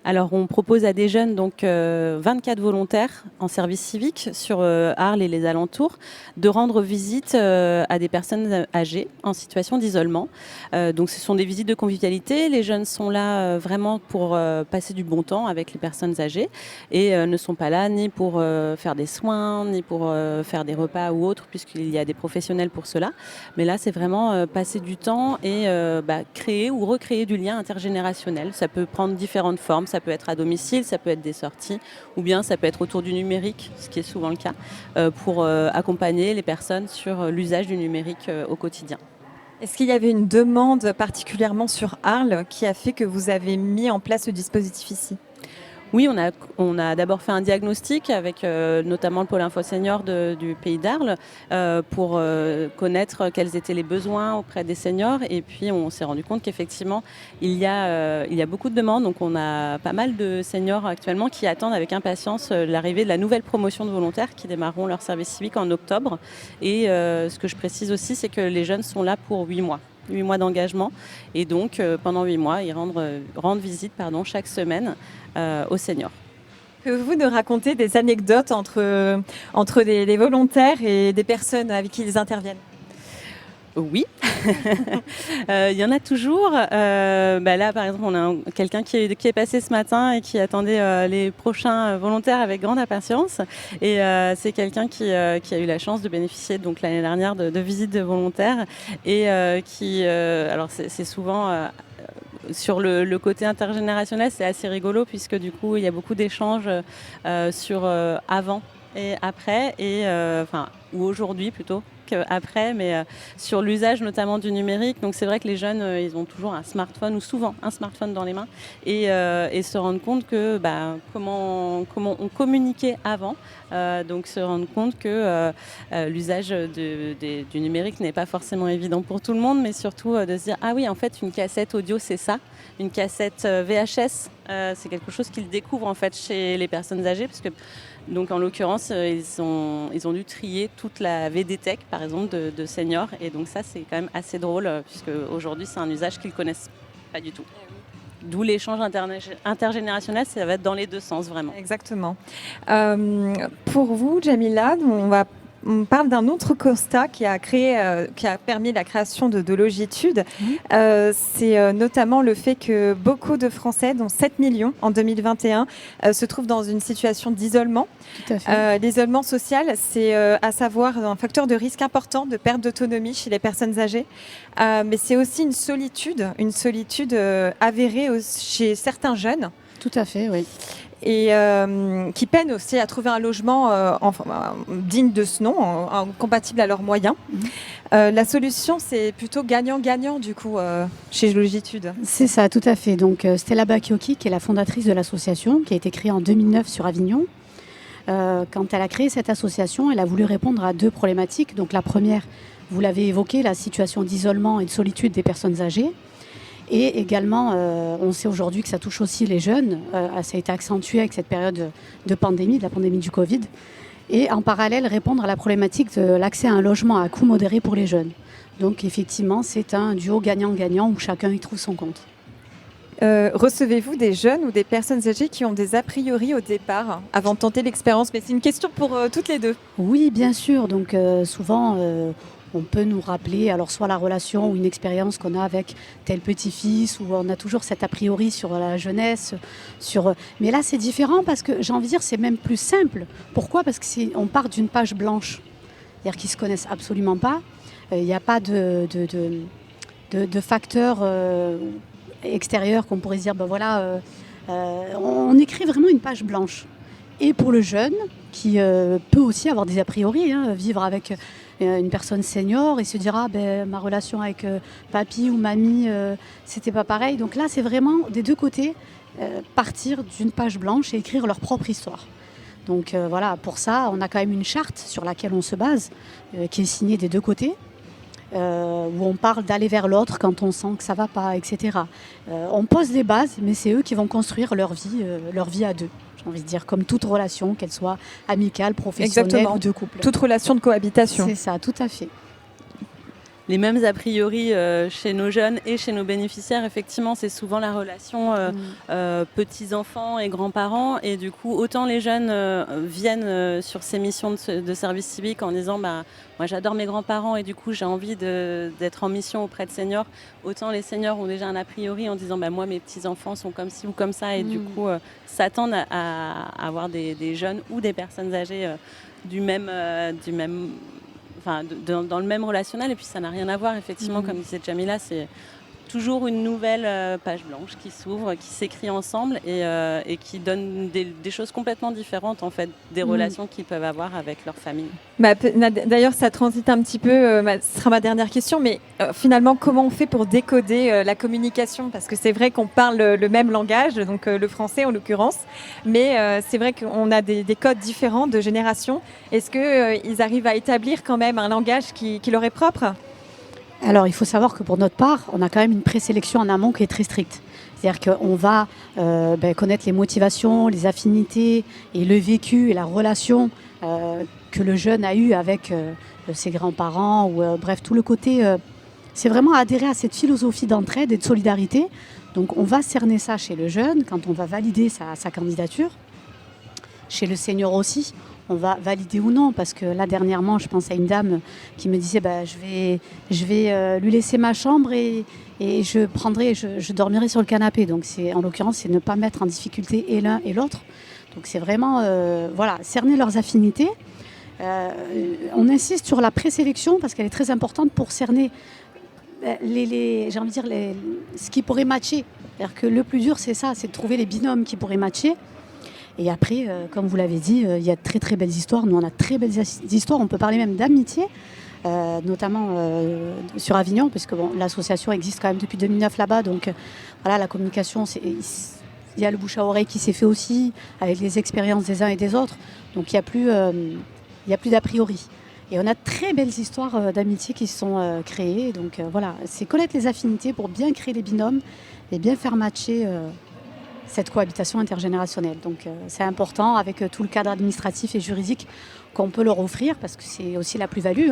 Alors, on propose à des jeunes, donc 24 volontaires en service civique sur Arles et les alentours, de rendre visite à des personnes âgées en situation d'isolement. Donc, ce sont des visites de convivialité. Les jeunes sont là vraiment pour passer du bon temps avec les personnes âgées et ne sont pas là ni pour faire des soins, ni pour faire des repas ou autre, puisqu'il y a des professionnels pour cela. Mais là, c'est vraiment passer du temps et créer ou recréer du lien intergénérationnel. Ça peut prendre différentes formes. Ça peut être à domicile, ça peut être des sorties, ou bien ça peut être autour du numérique, ce qui est souvent le cas, pour accompagner les personnes sur l'usage du numérique au quotidien. Est-ce qu'il y avait une demande particulièrement sur Arles qui a fait que vous avez mis en place ce dispositif ici ? Oui, on a d'abord fait un diagnostic avec notamment le pôle info senior du pays d'Arles pour connaître quels étaient les besoins auprès des seniors. Et puis, on s'est rendu compte qu'effectivement, il y a beaucoup de demandes. Donc, on a pas mal de seniors actuellement qui attendent avec impatience l'arrivée de la nouvelle promotion de volontaires qui démarreront leur service civique en octobre. Et ce que je précise aussi, c'est que les jeunes sont là pour 8 mois. 8 mois d'engagement et donc pendant 8 mois, ils rendent visite chaque semaine aux seniors. Pouvez-vous nous raconter des anecdotes entre des volontaires et des personnes avec qui ils interviennent ? Oui, il y en a toujours. Là, par exemple, on a quelqu'un qui est passé ce matin et qui attendait les prochains volontaires avec grande impatience. Et c'est quelqu'un qui a eu la chance de bénéficier donc l'année dernière de visites de volontaires et alors c'est souvent sur le côté intergénérationnel, c'est assez rigolo puisque du coup, il y a beaucoup d'échanges sur avant et après ou aujourd'hui plutôt. Après, mais sur l'usage notamment du numérique. Donc c'est vrai que les jeunes, ils ont toujours un smartphone ou souvent un smartphone dans les mains et se rendent compte que comment on communiquait avant. Donc se rendre compte que l'usage du numérique n'est pas forcément évident pour tout le monde, mais surtout de se dire ah oui, en fait une cassette audio c'est ça, une cassette VHS c'est quelque chose qu'ils découvrent en fait chez les personnes âgées parce que donc en l'occurrence, ils ont dû trier toute la VD-Tech, par exemple, de seniors. Et donc ça, c'est quand même assez drôle, puisque aujourd'hui, c'est un usage qu'ils ne connaissent pas du tout. D'où l'échange intergénérationnel, ça va être dans les deux sens, vraiment. Exactement. Pour vous, Jamila, on parle d'un autre constat qui a permis la création de Logitude. C'est notamment le fait que beaucoup de Français, dont 7 millions en 2021, se trouvent dans une situation d'isolement. Tout à fait. L'isolement social, c'est à savoir un facteur de risque important de perte d'autonomie chez les personnes âgées. Mais c'est aussi une solitude avérée chez certains jeunes. Tout à fait, oui. Et qui peinent aussi à trouver un logement digne de ce nom, compatible à leurs moyens. La solution, c'est plutôt gagnant-gagnant, du coup, chez Logitude. C'est ça, tout à fait. Donc, Stella Bacchiocchi, qui est la fondatrice de l'association, qui a été créée en 2009 sur Avignon. Quand elle a créé cette association, elle a voulu répondre à deux problématiques. Donc, la première, vous l'avez évoqué, la situation d'isolement et de solitude des personnes âgées. Et également, on sait aujourd'hui que ça touche aussi les jeunes. Ça a été accentué avec cette période de pandémie, de la pandémie du Covid. Et en parallèle, répondre à la problématique de l'accès à un logement à coût modéré pour les jeunes. Donc effectivement, c'est un duo gagnant-gagnant où chacun y trouve son compte. Recevez-vous des jeunes ou des personnes âgées qui ont des a priori au départ avant de tenter l'expérience ? Mais c'est une question pour toutes les deux. Oui, bien sûr. Donc souvent... on peut nous rappeler alors soit la relation ou une expérience qu'on a avec tel petit-fils, où on a toujours cet a priori sur la jeunesse. Mais là, c'est différent parce que, j'ai envie de dire, c'est même plus simple. Pourquoi ? Parce qu'on part d'une page blanche, c'est-à-dire qu'ils ne se connaissent absolument pas. Il n'y a pas de facteurs extérieurs qu'on pourrait se dire, on écrit vraiment une page blanche. Et pour le jeune, qui peut aussi avoir des a priori, vivre avec une personne senior et se dire ma relation avec papy ou mamie, c'était pas pareil. Donc là, c'est vraiment des deux côtés partir d'une page blanche et écrire leur propre histoire. Donc pour ça, on a quand même une charte sur laquelle on se base, qui est signée des deux côtés. Où on parle d'aller vers l'autre quand on sent que ça va pas, etc. On pose des bases, mais c'est eux qui vont construire leur vie à deux. J'ai envie de dire, comme toute relation, qu'elle soit amicale, professionnelle ou de couple. Toute relation de cohabitation. C'est ça, tout à fait. les mêmes a priori chez nos jeunes et chez nos bénéficiaires. Effectivement, c'est souvent la relation petits-enfants et grands-parents. Et du coup, autant les jeunes viennent sur ces missions de service civique en disant moi j'adore mes grands-parents et du coup j'ai envie d'être en mission auprès de seniors. Autant les seniors ont déjà un a priori en disant moi mes petits-enfants sont comme ci ou comme ça et du coup s'attendent à avoir des jeunes ou des personnes âgées dans le même relationnel. Et puis ça n'a rien à voir effectivement, comme disait Jamila, c'est toujours une nouvelle page blanche qui s'ouvre, qui s'écrit ensemble et qui donne des choses complètement différentes en fait, des relations qu'ils peuvent avoir avec leur famille. D'ailleurs, ça transite un petit peu, ce sera ma dernière question, mais finalement, comment on fait pour décoder la communication? Parce que c'est vrai qu'on parle le même langage, donc le français en l'occurrence, mais c'est vrai qu'on a des codes différents de génération. Est-ce qu'ils arrivent à établir quand même un langage qui leur est propre? Alors, il faut savoir que pour notre part, on a quand même une présélection en amont qui est très stricte. C'est-à-dire qu'on va connaître les motivations, les affinités et le vécu et la relation que le jeune a eu avec ses grands-parents ou bref, tout le côté. C'est vraiment adhérer à cette philosophie d'entraide et de solidarité. Donc, on va cerner ça chez le jeune quand on va valider sa candidature. Chez le senior aussi, on va valider ou non, parce que là dernièrement je pense à une dame qui me disait je vais lui laisser ma chambre et je dormirai sur le canapé. Donc en l'occurrence c'est ne pas mettre en difficulté et l'un et l'autre. Donc c'est vraiment cerner leurs affinités. On insiste sur la présélection parce qu'elle est très importante pour cerner ce qui pourrait matcher. C'est-à-dire que le plus dur c'est ça, c'est de trouver les binômes qui pourraient matcher. Et après, comme vous l'avez dit, il y a de très très belles histoires. Nous, on a de très belles histoires. On peut parler même d'amitié, notamment sur Avignon, puisque l'association existe quand même depuis 2009 là-bas. Donc la communication, il y a le bouche à oreille qui s'est fait aussi, avec les expériences des uns et des autres. Donc il n'y a plus d'a priori. Et on a de très belles histoires d'amitié qui se sont créées. Donc c'est connaître les affinités pour bien créer les binômes et bien faire matcher cette cohabitation intergénérationnelle. Donc c'est important avec tout le cadre administratif et juridique qu'on peut leur offrir, parce que c'est aussi la plus-value.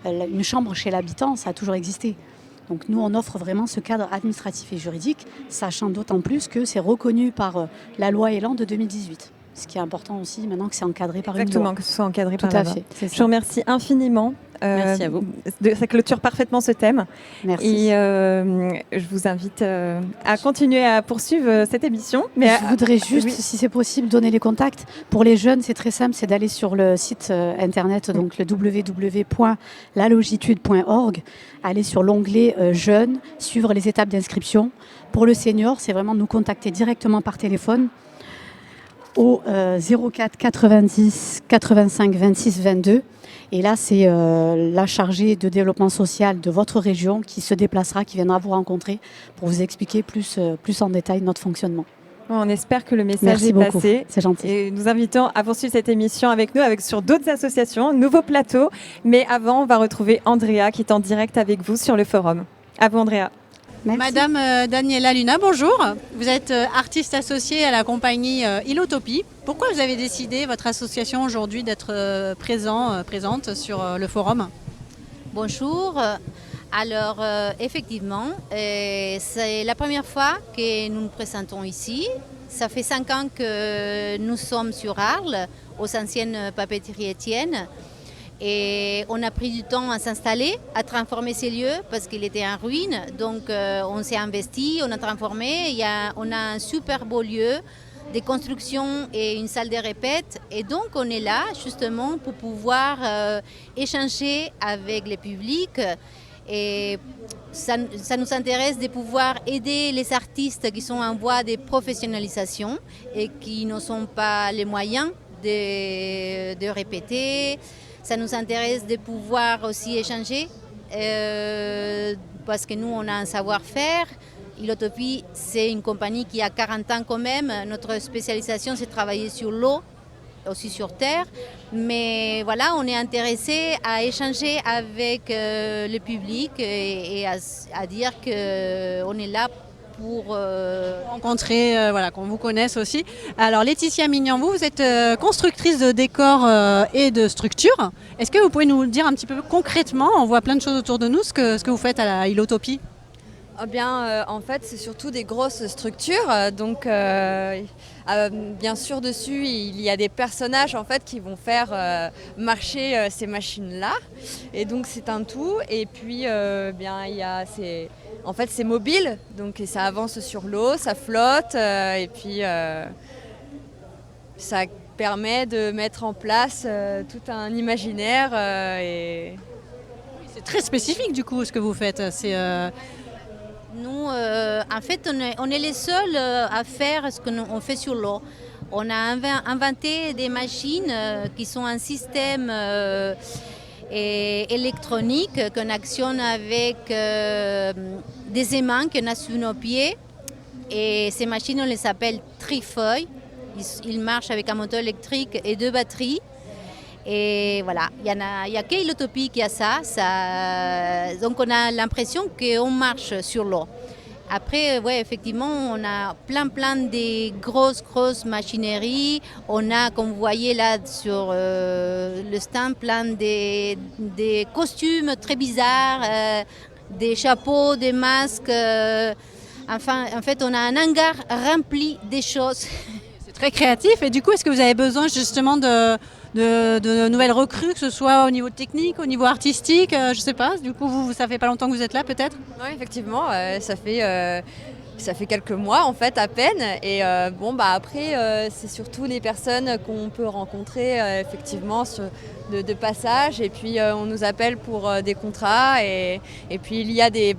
Une chambre chez l'habitant, ça a toujours existé. Donc nous, on offre vraiment ce cadre administratif et juridique, sachant d'autant plus que c'est reconnu par la loi Elan de 2018. Ce qui est important aussi, maintenant que c'est encadré par une loi. Exactement, que ce soit encadré par la loi. Tout à fait. Je vous remercie infiniment. Merci à vous. Ça clôture parfaitement ce thème. Merci. Et je vous invite à continuer à poursuivre cette émission. Mais je voudrais juste, si c'est possible, donner les contacts. Pour les jeunes, c'est très simple, c'est d'aller sur le site internet, donc le www.lalogitude.org, aller sur l'onglet jeunes, suivre les étapes d'inscription. Pour le senior, c'est vraiment nous contacter directement par téléphone au 04 90 85 26 22. Et là, c'est la chargée de développement social de votre région qui se déplacera, qui viendra vous rencontrer pour vous expliquer plus en détail notre fonctionnement. On espère que le message est passé. C'est gentil. Et nous invitons à poursuivre cette émission avec nous, sur d'autres associations, nouveaux plateaux. Mais avant, on va retrouver Andrea qui est en direct avec vous sur le forum. À vous, Andrea. Merci. Madame Daniela Luna, bonjour. Vous êtes artiste associée à la compagnie Ilotopie. Pourquoi vous avez décidé, votre association aujourd'hui, d'être présente sur le forum? Bonjour. Alors, effectivement, c'est la première fois que nous nous présentons ici. Ça fait 5 ans que nous sommes sur Arles, aux anciennes papeteries Étienne. Et on a pris du temps à s'installer, à transformer ces lieux parce qu'il était en ruine. Donc on s'est investi, on a transformé. On a un super beau lieu, des constructions et une salle de répète. Et donc on est là justement pour pouvoir échanger avec le public. Et ça nous intéresse de pouvoir aider les artistes qui sont en voie de professionnalisation et qui n'ont pas les moyens de répéter. Ça nous intéresse de pouvoir aussi échanger parce que nous, on a un savoir-faire. Ilotopie, c'est une compagnie qui a 40 ans quand même. Notre spécialisation, c'est travailler sur l'eau, aussi sur terre. Mais voilà, on est intéressé à échanger avec le public et à dire qu'on est là pour rencontrer, voilà, qu'on vous connaisse aussi. Alors Laetitia Mignon, vous êtes constructrice de décors et de structures. Est-ce que vous pouvez nous dire un petit peu concrètement, on voit plein de choses autour de nous, ce que vous faites à la Ilotopie? Eh bien, en fait, c'est surtout des grosses structures. Donc, bien sûr, dessus, il y a des personnages en fait qui vont faire marcher ces machines-là. Et donc, c'est un tout. Et puis, bien, il y a en fait, c'est mobile. Donc, ça avance sur l'eau, ça flotte. Et puis, ça permet de mettre en place tout un imaginaire. C'est très spécifique du coup ce que vous faites. Nous, en fait, on est les seuls à faire ce qu'on fait sur l'eau. On a inventé des machines qui sont un système électronique qu'on actionne avec des aimants qu'on a sous nos pieds. Et ces machines, on les appelle trifeuilles. Ils marchent avec un moteur électrique et 2 batteries. Et voilà, il y a qu'Ilotopie qui a ça. Donc on a l'impression qu'on marche sur l'eau. Après, ouais, effectivement, on a plein de grosses machineries. On a, comme vous voyez là sur le stand, plein des costumes très bizarres, des chapeaux, des masques. Enfin, en fait, on a un hangar rempli des choses. C'est très créatif. Et du coup, est-ce que vous avez besoin justement de nouvelles recrues, que ce soit au niveau technique, au niveau artistique, je ne sais pas. Du coup, ça fait pas longtemps que vous êtes là, peut-être? Oui, effectivement, ça fait quelques mois en fait à peine. Et après, c'est surtout les personnes qu'on peut rencontrer effectivement de passage. Et puis on nous appelle pour des contrats. Et puis il y a des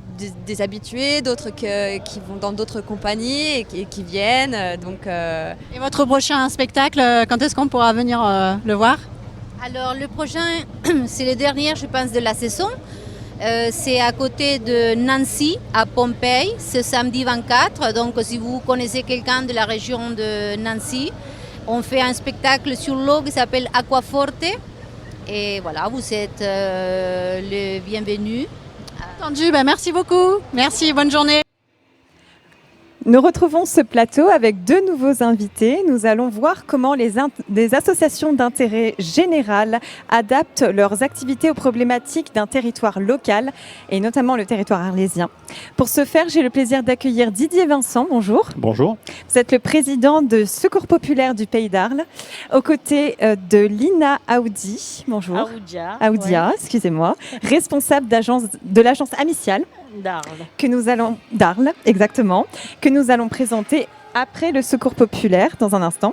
habitués, d'autres qui vont dans d'autres compagnies et qui viennent. Et votre prochain spectacle, quand est-ce qu'on pourra venir le voir? Alors le prochain, c'est le dernier, je pense, de la saison. C'est à côté de Nancy, à Pompéi, ce samedi 24. Donc si vous connaissez quelqu'un de la région de Nancy, on fait un spectacle sur l'eau qui s'appelle Aquaforte. Et voilà, vous êtes le bienvenu. Entendu, merci beaucoup. Merci, bonne journée. Nous retrouvons ce plateau avec 2 nouveaux invités. Nous allons voir comment des associations d'intérêt général adaptent leurs activités aux problématiques d'un territoire local et notamment le territoire arlésien. Pour ce faire, j'ai le plaisir d'accueillir Didier Vincent. Bonjour. Bonjour. Vous êtes le président de Secours Populaire du Pays d'Arles, aux côtés de Lina Aoudi. Bonjour. Aoudia, excusez-moi. Responsable de l'agence Amiciale. D'Arles, exactement, que nous allons présenter après le Secours Populaire dans un instant.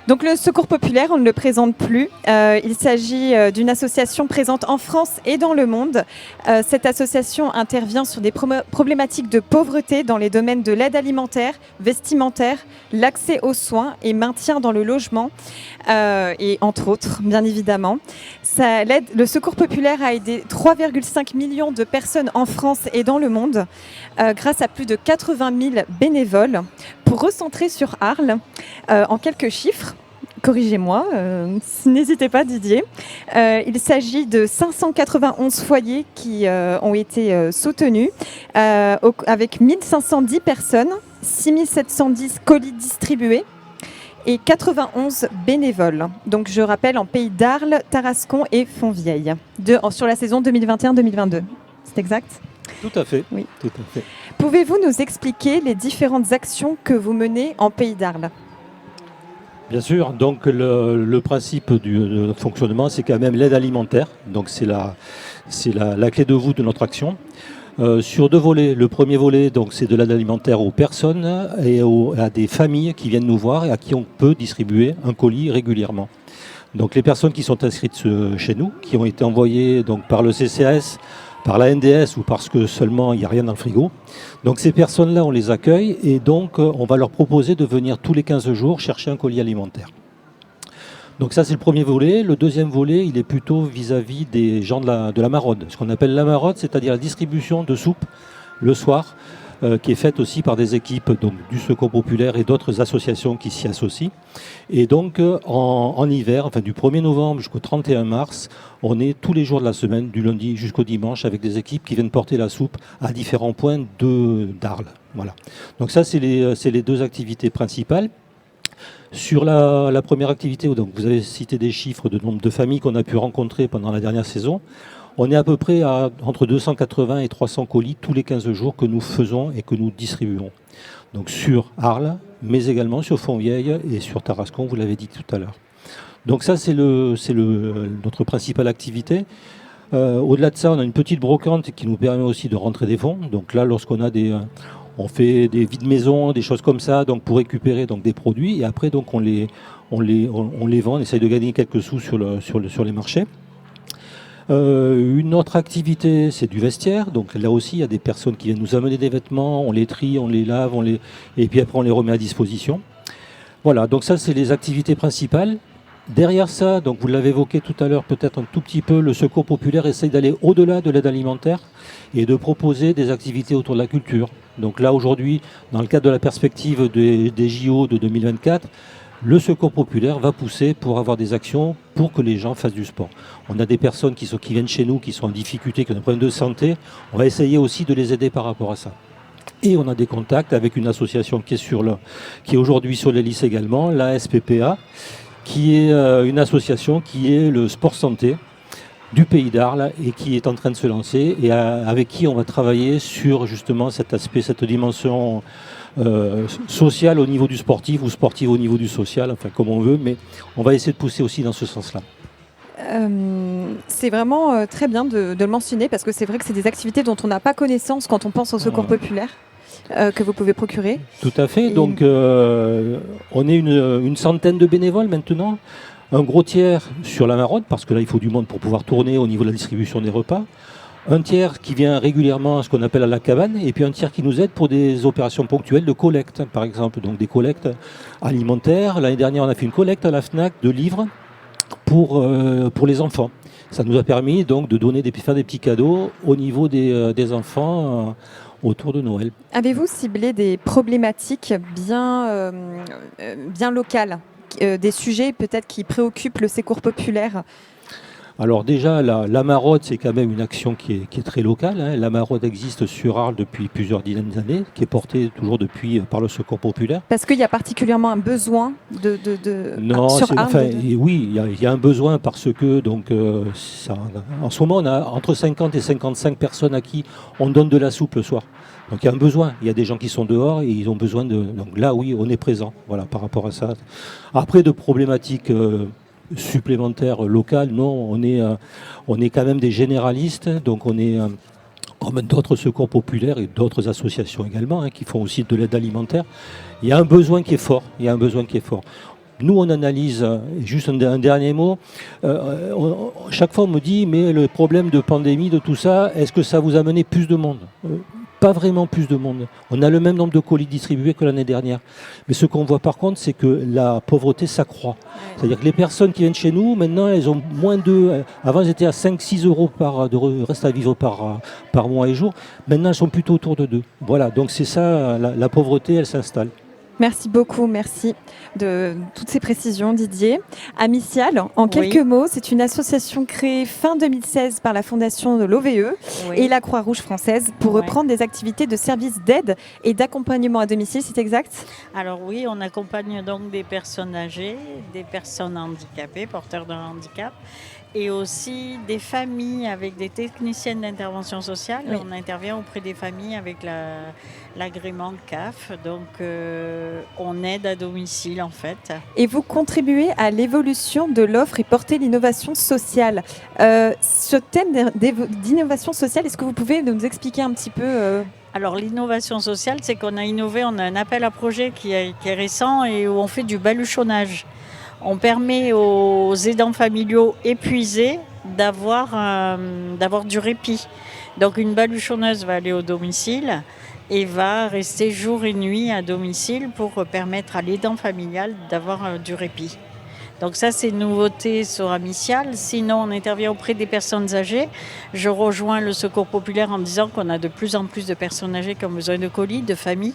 Donc le Secours Populaire, on ne le présente plus. Il s'agit d'une association présente en France et dans le monde. Cette association intervient sur des problématiques de pauvreté dans les domaines de l'aide alimentaire, vestimentaire, l'accès aux soins et maintien dans le logement, et entre autres, bien évidemment. Le Secours Populaire a aidé 3,5 millions de personnes en France et dans le monde grâce à plus de 80 000 bénévoles. Pour recentrer sur Arles, en quelques chiffres, corrigez-moi, n'hésitez pas Didier, il s'agit de 591 foyers qui ont été soutenus avec 1510 personnes, 6710 colis distribués et 91 bénévoles. Donc je rappelle en Pays d'Arles, Tarascon et Fontvieille sur la saison 2021-2022. C'est exact ? Tout à fait. Oui. Tout à fait. Pouvez-vous nous expliquer les différentes actions que vous menez en Pays d'Arles ? Bien sûr, donc le principe du fonctionnement, c'est quand même l'aide alimentaire. Donc c'est la clé de voûte de notre action. Sur 2 volets. Le premier volet, donc, c'est de l'aide alimentaire aux personnes et à des familles qui viennent nous voir et à qui on peut distribuer un colis régulièrement. Donc les personnes qui sont inscrites chez nous, qui ont été envoyées donc, par le CCAS, par la NDS ou parce que seulement il n'y a rien dans le frigo. Donc ces personnes-là, on les accueille et donc on va leur proposer de venir tous les 15 jours chercher un colis alimentaire. Donc ça c'est le premier volet. Le deuxième volet, il est plutôt vis-à-vis des gens de la maraude. Ce qu'on appelle la maraude, c'est-à-dire la distribution de soupe le soir qui est faite aussi par des équipes donc, du Secours populaire et d'autres associations qui s'y associent. Et donc en hiver, enfin du 1er novembre jusqu'au 31 mars, on est tous les jours de la semaine, du lundi jusqu'au dimanche, avec des équipes qui viennent porter la soupe à différents points d'Arles. Voilà. Donc ça, c'est les deux activités principales. Sur la première activité, donc vous avez cité des chiffres de nombre de familles qu'on a pu rencontrer pendant la dernière saison. On est à peu près à entre 280 et 300 colis tous les 15 jours que nous faisons et que nous distribuons. Donc sur Arles, mais également sur Fontvieille et sur Tarascon, vous l'avez dit tout à l'heure. Donc ça, c'est notre principale activité. Au-delà de ça, on a une petite brocante qui nous permet aussi de rentrer des fonds. Donc là, lorsqu'on a on fait des vides maisons, des choses comme ça, donc pour récupérer donc des produits et après donc on les vend, on essaye de gagner quelques sous sur les marchés. Une autre activité, c'est du vestiaire. Donc là aussi, il y a des personnes qui viennent nous amener des vêtements, on les trie, on les lave, et puis après on les remet à disposition. Voilà, donc ça c'est les activités principales. Derrière ça, donc vous l'avez évoqué tout à l'heure peut-être un tout petit peu, le Secours populaire essaye d'aller au-delà de l'aide alimentaire et de proposer des activités autour de la culture. Donc là aujourd'hui, dans le cadre de la perspective des JO de 2024, le Secours populaire va pousser pour avoir des actions pour que les gens fassent du sport. On a des personnes qui viennent chez nous, qui sont en difficulté, qui ont des problèmes de santé. On va essayer aussi de les aider par rapport à ça. Et on a des contacts avec une association qui est aujourd'hui sur les listes également, la SPPA, qui est une association qui est le sport santé du Pays d'Arles et qui est en train de se lancer et avec qui on va travailler sur justement cet aspect, cette dimension sociale au niveau du sportif ou sportive au niveau du social, enfin comme on veut, mais on va essayer de pousser aussi dans ce sens-là. C'est vraiment très bien de le mentionner parce que c'est vrai que c'est des activités dont on n'a pas connaissance quand on pense au Secours populaire. Que vous pouvez procurer. Tout à fait. Donc, on est une centaine de bénévoles maintenant. Un gros tiers sur la Maraude, parce que là, il faut du monde pour pouvoir tourner au niveau de la distribution des repas. Un tiers qui vient régulièrement à ce qu'on appelle à la cabane. Et puis un tiers qui nous aide pour des opérations ponctuelles de collecte, par exemple. Donc, des collectes alimentaires. L'année dernière, on a fait une collecte à la FNAC de livres pour les enfants. Ça nous a permis donc de faire des petits cadeaux au niveau des enfants autour de Noël. Avez-vous ciblé des problématiques bien locales, des sujets peut-être qui préoccupent le Secours populaire ? Alors déjà, la maraude, c'est quand même une action qui est très locale. Hein. La maraude existe sur Arles depuis plusieurs dizaines d'années, qui est portée toujours depuis par le Secours populaire. Parce qu'il y a particulièrement un besoin Non, sur Arles oui, il y a un besoin parce que donc, en ce moment, on a entre 50 et 55 personnes à qui on donne de la soupe le soir. Donc il y a un besoin, il y a des gens qui sont dehors et ils ont besoin de... Donc là, oui, on est présent voilà, par rapport à ça. Après, de problématiques supplémentaires locales, non, on est quand même des généralistes, donc on est comme d'autres secours populaires et d'autres associations également, hein, qui font aussi de l'aide alimentaire. Il y a un besoin qui est fort, Nous, on analyse, juste un dernier mot, chaque fois on me dit, mais le problème de pandémie, de tout ça, est-ce que ça vous a amené plus de monde ? Pas vraiment plus de monde. On a le même nombre de colis distribués que l'année dernière. Mais ce qu'on voit par contre, c'est que la pauvreté s'accroît. C'est-à-dire que les personnes qui viennent chez nous, maintenant, elles ont moins de... Avant, elles étaient à 5-6 euros de reste à vivre par mois et jour. Maintenant, elles sont plutôt autour de 2. Voilà, donc c'est ça, la pauvreté, elle s'installe. Merci beaucoup, merci de toutes ces précisions Didier. Amicial, en quelques mots, c'est une association créée fin 2016 par la fondation de l'OVE et la Croix-Rouge française pour reprendre des activités de services d'aide et d'accompagnement à domicile, c'est exact ? Alors oui, on accompagne donc des personnes âgées, des personnes handicapées, porteurs d'un handicap, et aussi des familles avec des techniciennes d'intervention sociale. Oui. On intervient auprès des familles avec l'agrément CAF, donc on aide à domicile en fait. Et vous contribuez à l'évolution de l'offre et portez l'innovation sociale. Ce thème d'innovation sociale, est-ce que vous pouvez nous expliquer un petit peu Alors l'innovation sociale, c'est qu'on a innové, on a un appel à projet qui est récent et où on fait du baluchonnage. On permet aux aidants familiaux épuisés d'avoir du répit. Donc une baluchonneuse va aller au domicile et va rester jour et nuit à domicile pour permettre à l'aidant familial d'avoir du répit. Donc ça, c'est une nouveauté sur Amicial. Sinon, on intervient auprès des personnes âgées. Je rejoins le Secours populaire en disant qu'on a de plus en plus de personnes âgées qui ont besoin de colis, de familles.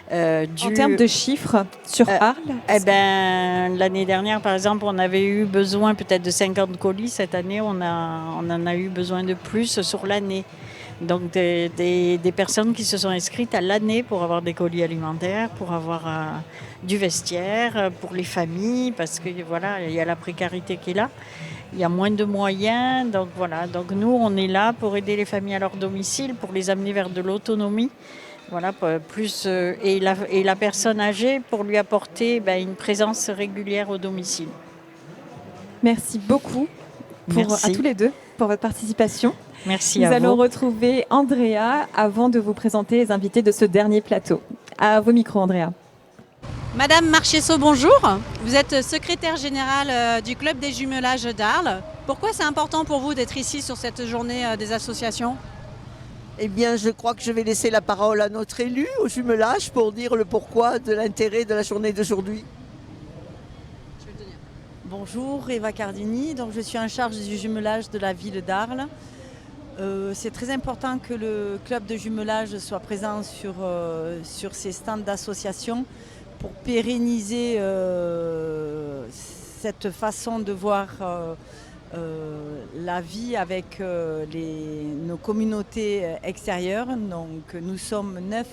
En termes de chiffres sur Arles L'année dernière, par exemple, on avait eu besoin peut-être de 50 colis. Cette année, on en a eu besoin de plus sur l'année. Donc des personnes qui se sont inscrites à l'année pour avoir des colis alimentaires, pour avoir du vestiaire, pour les familles, parce que voilà, il y a la précarité qui est là. Il y a moins de moyens. Donc voilà, donc nous, on est là pour aider les familles à leur domicile, pour les amener vers de l'autonomie. Voilà, et la personne âgée pour lui apporter une présence régulière au domicile. Merci beaucoup à tous les deux pour votre participation. Merci à vous. Nous allons retrouver Andrea avant de vous présenter les invités de ce dernier plateau. À vos micros, Andrea. Madame Marchesso, bonjour. Vous êtes secrétaire générale du Club des jumelages d'Arles. Pourquoi c'est important pour vous d'être ici sur cette journée des associations ? Eh bien, je crois que je vais laisser la parole à notre élu au jumelage pour dire le pourquoi de l'intérêt de la journée d'aujourd'hui. Bonjour, Eva Cardini. Donc, je suis en charge du jumelage de la ville d'Arles. C'est très important que le club de jumelage soit présent sur ces stands d'association pour pérenniser cette façon de voir la vie avec nos communautés extérieures. Donc nous sommes 9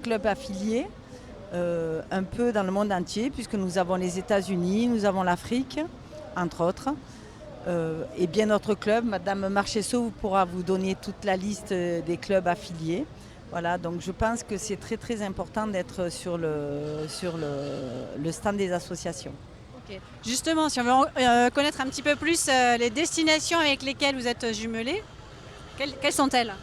clubs affiliés, un peu dans le monde entier, puisque nous avons les États-Unis, nous avons l'Afrique, entre autres. Et bien notre club, Madame Marchesso pourra vous donner toute la liste des clubs affiliés. Voilà, donc je pense que c'est très très important d'être sur le stand des associations. Okay. Justement, si on veut connaître un petit peu plus les destinations avec lesquelles vous êtes jumelés, quelles sont-elles ?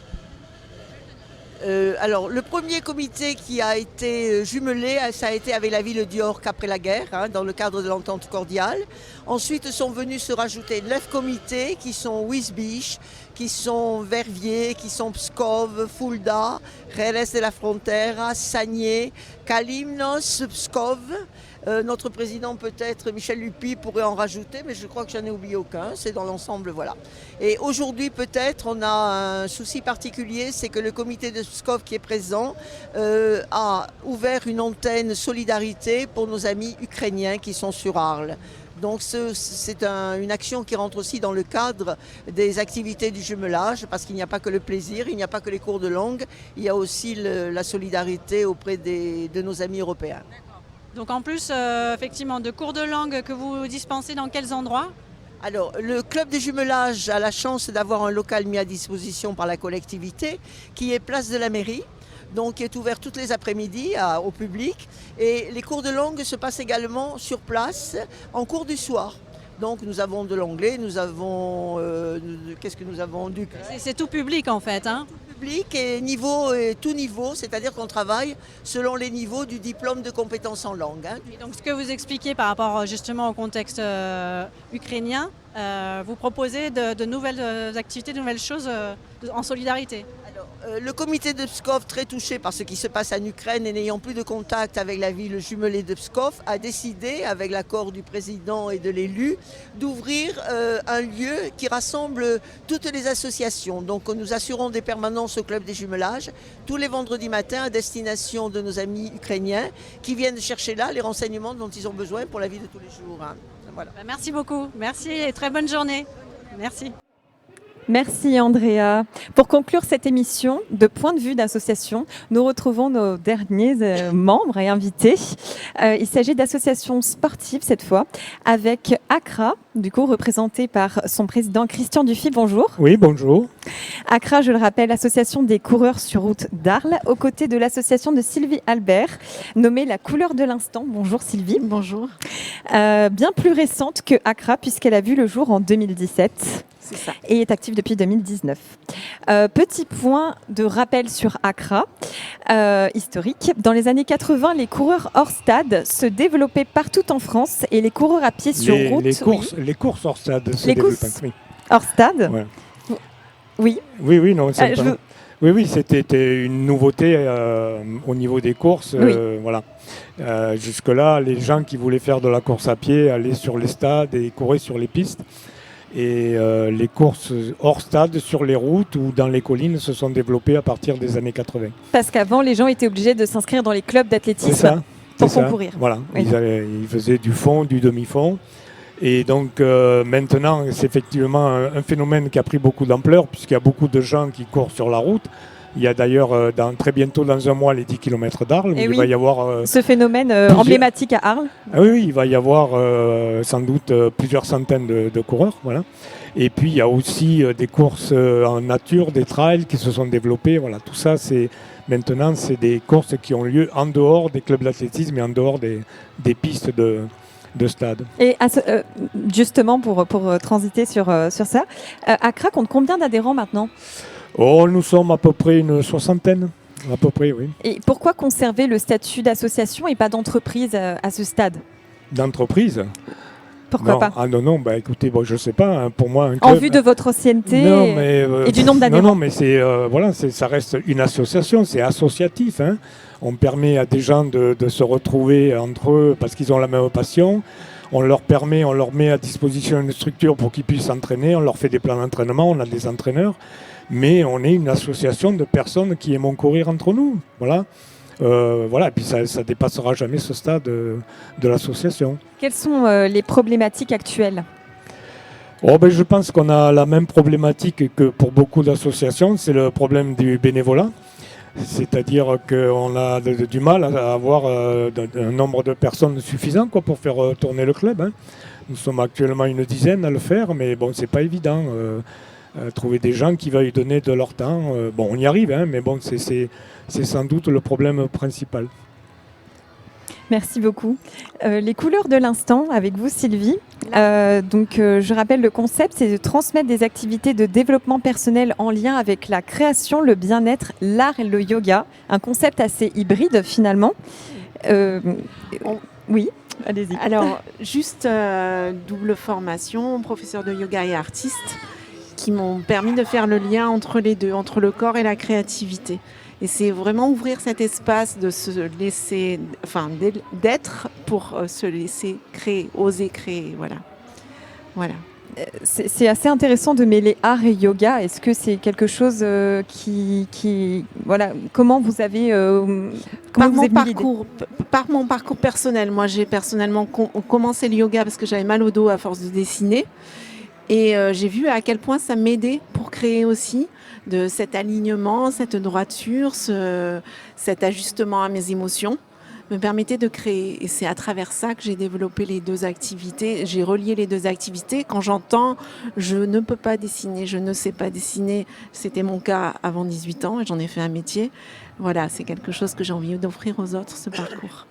Alors, le premier comité qui a été jumelé, ça a été avec la ville d'York après la guerre, dans le cadre de l'entente cordiale. Ensuite sont venus se rajouter 9 comités qui sont Wisbech, qui sont Verviers, qui sont Pskov, Fulda, Jerez de la Frontera, Sagné, Kalymnos, Pskov. Notre président peut-être, Michel Lupi, pourrait en rajouter, mais je crois que j'en ai oublié aucun, c'est dans l'ensemble, voilà. Et aujourd'hui peut-être on a un souci particulier, c'est que le comité de Pskov qui est présent a ouvert une antenne solidarité pour nos amis ukrainiens qui sont sur Arles. Donc c'est une action qui rentre aussi dans le cadre des activités du jumelage, parce qu'il n'y a pas que le plaisir, il n'y a pas que les cours de langue, il y a aussi la solidarité auprès de nos amis européens. Donc en plus, effectivement, de cours de langue que vous dispensez dans quels endroits ? Alors, le club des jumelages a la chance d'avoir un local mis à disposition par la collectivité qui est place de la mairie, donc qui est ouvert toutes les après-midi au public. Et les cours de langue se passent également sur place en cours du soir. Donc nous avons de l'anglais, nous avons... qu'est-ce que nous avons du... C'est tout public en fait, hein ? Public et tout niveau, c'est-à-dire qu'on travaille selon les niveaux du diplôme de compétences en langue. Et donc ce que vous expliquez par rapport justement au contexte ukrainien, vous proposez de nouvelles activités, de nouvelles choses en solidarité. Le comité de Pskov, très touché par ce qui se passe en Ukraine et n'ayant plus de contact avec la ville jumelée de Pskov, a décidé, avec l'accord du président et de l'élu, d'ouvrir un lieu qui rassemble toutes les associations. Donc nous assurons des permanences au club des jumelages tous les vendredis matins à destination de nos amis ukrainiens qui viennent chercher là les renseignements dont ils ont besoin pour la vie de tous les jours. Voilà. Merci beaucoup, merci et très bonne journée. Merci. Merci Andrea. Pour conclure cette émission de Point de vue d'association, nous retrouvons nos derniers membres et invités. Il s'agit d'associations sportives cette fois, avec ACRA, du coup représenté par son président Christian Dufy. Bonjour. Oui, bonjour. ACRA, je le rappelle, association des coureurs sur route d'Arles, aux côtés de l'association de Sylvie Albert, nommée La Couleur de l'Instant. Bonjour Sylvie. Bonjour. Bien plus récente que ACRA, puisqu'elle a vu le jour en 2017. C'est ça. Et est active depuis 2019. Petit point de rappel sur ACRA, historique. Dans les années 80, les coureurs hors stade se développaient partout en France et les coureurs à pied sur route... Les courses hors stade se développent. Oui. Hors stade ouais. Oui. Oui, non, c'est Oui, c'était une nouveauté au niveau des courses. Oui. Voilà. Jusque-là, les gens qui voulaient faire de la course à pied allaient sur les stades et couraient sur les pistes. Et les courses hors stade, sur les routes ou dans les collines, se sont développées à partir des années 80. Parce qu'avant, les gens étaient obligés de s'inscrire dans les clubs d'athlétisme pour concourir. Voilà, Oui. ils faisaient du fond, du demi-fond. Et donc maintenant, c'est effectivement un phénomène qui a pris beaucoup d'ampleur, puisqu'il y a beaucoup de gens qui courent sur la route. Il y a d'ailleurs très bientôt, dans un mois, les 10 km d'Arles. Et Il oui, va y avoir ce phénomène emblématique à Arles. Ah oui, il va y avoir sans doute plusieurs centaines de coureurs. Voilà. Et puis il y a aussi des courses en nature, des trails qui se sont développés. Voilà, tout ça, maintenant, c'est des courses qui ont lieu en dehors des clubs d'athlétisme et en dehors des pistes de stade. Et justement, pour transiter sur ça, Accra compte combien d'adhérents maintenant ? Oh, nous sommes à peu près une soixantaine. À peu près, oui. Et pourquoi conserver le statut d'association et pas d'entreprise à ce stade ? D'entreprise ? Pourquoi non. pas ? Ah non, bah écoutez, bon, je sais pas, hein, pour moi un club... En vue de votre ancienneté et du nombre d'adhérents. Non, mais ça reste une association, c'est associatif. Hein. On permet à des gens de se retrouver entre eux parce qu'ils ont la même passion. On leur met à disposition une structure pour qu'ils puissent s'entraîner. On leur fait des plans d'entraînement, on a des entraîneurs. Mais on est une association de personnes qui aiment courir entre nous. Voilà. Et puis ça ne dépassera jamais ce stade de l'association. Quelles sont les problématiques actuelles ? Je pense qu'on a la même problématique que pour beaucoup d'associations, c'est le problème du bénévolat. C'est-à-dire qu'on a du mal à avoir un nombre de personnes suffisant pour faire tourner le club. Hein. Nous sommes actuellement une dizaine à le faire, mais bon, c'est pas évident. Trouver des gens qui veuillent donner de leur temps. On y arrive, hein, mais bon, c'est sans doute le problème principal. Merci beaucoup. Les couleurs de l'instant avec vous, Sylvie. Je rappelle le concept, c'est de transmettre des activités de développement personnel en lien avec la création, le bien-être, l'art et le yoga. Un concept assez hybride finalement. Oui, allez-y. Alors, juste double formation, professeur de yoga et artiste, qui m'ont permis de faire le lien entre les deux, entre le corps et la créativité. Et c'est vraiment ouvrir cet espace de se laisser, d'être pour se laisser créer, oser créer, voilà. C'est assez intéressant de mêler art et yoga. Est-ce que c'est quelque chose comment vous avez par mon parcours personnel. Moi, j'ai personnellement commencé le yoga parce que j'avais mal au dos à force de dessiner. Et j'ai vu à quel point ça m'aidait pour créer aussi de cet alignement, cette droiture, cet ajustement à mes émotions, me permettait de créer. Et c'est à travers ça que j'ai développé les deux activités. J'ai relié les deux activités. Quand j'entends « je ne peux pas dessiner, je ne sais pas dessiner », c'était mon cas avant 18 ans et j'en ai fait un métier. Voilà, c'est quelque chose que j'ai envie d'offrir aux autres, ce parcours.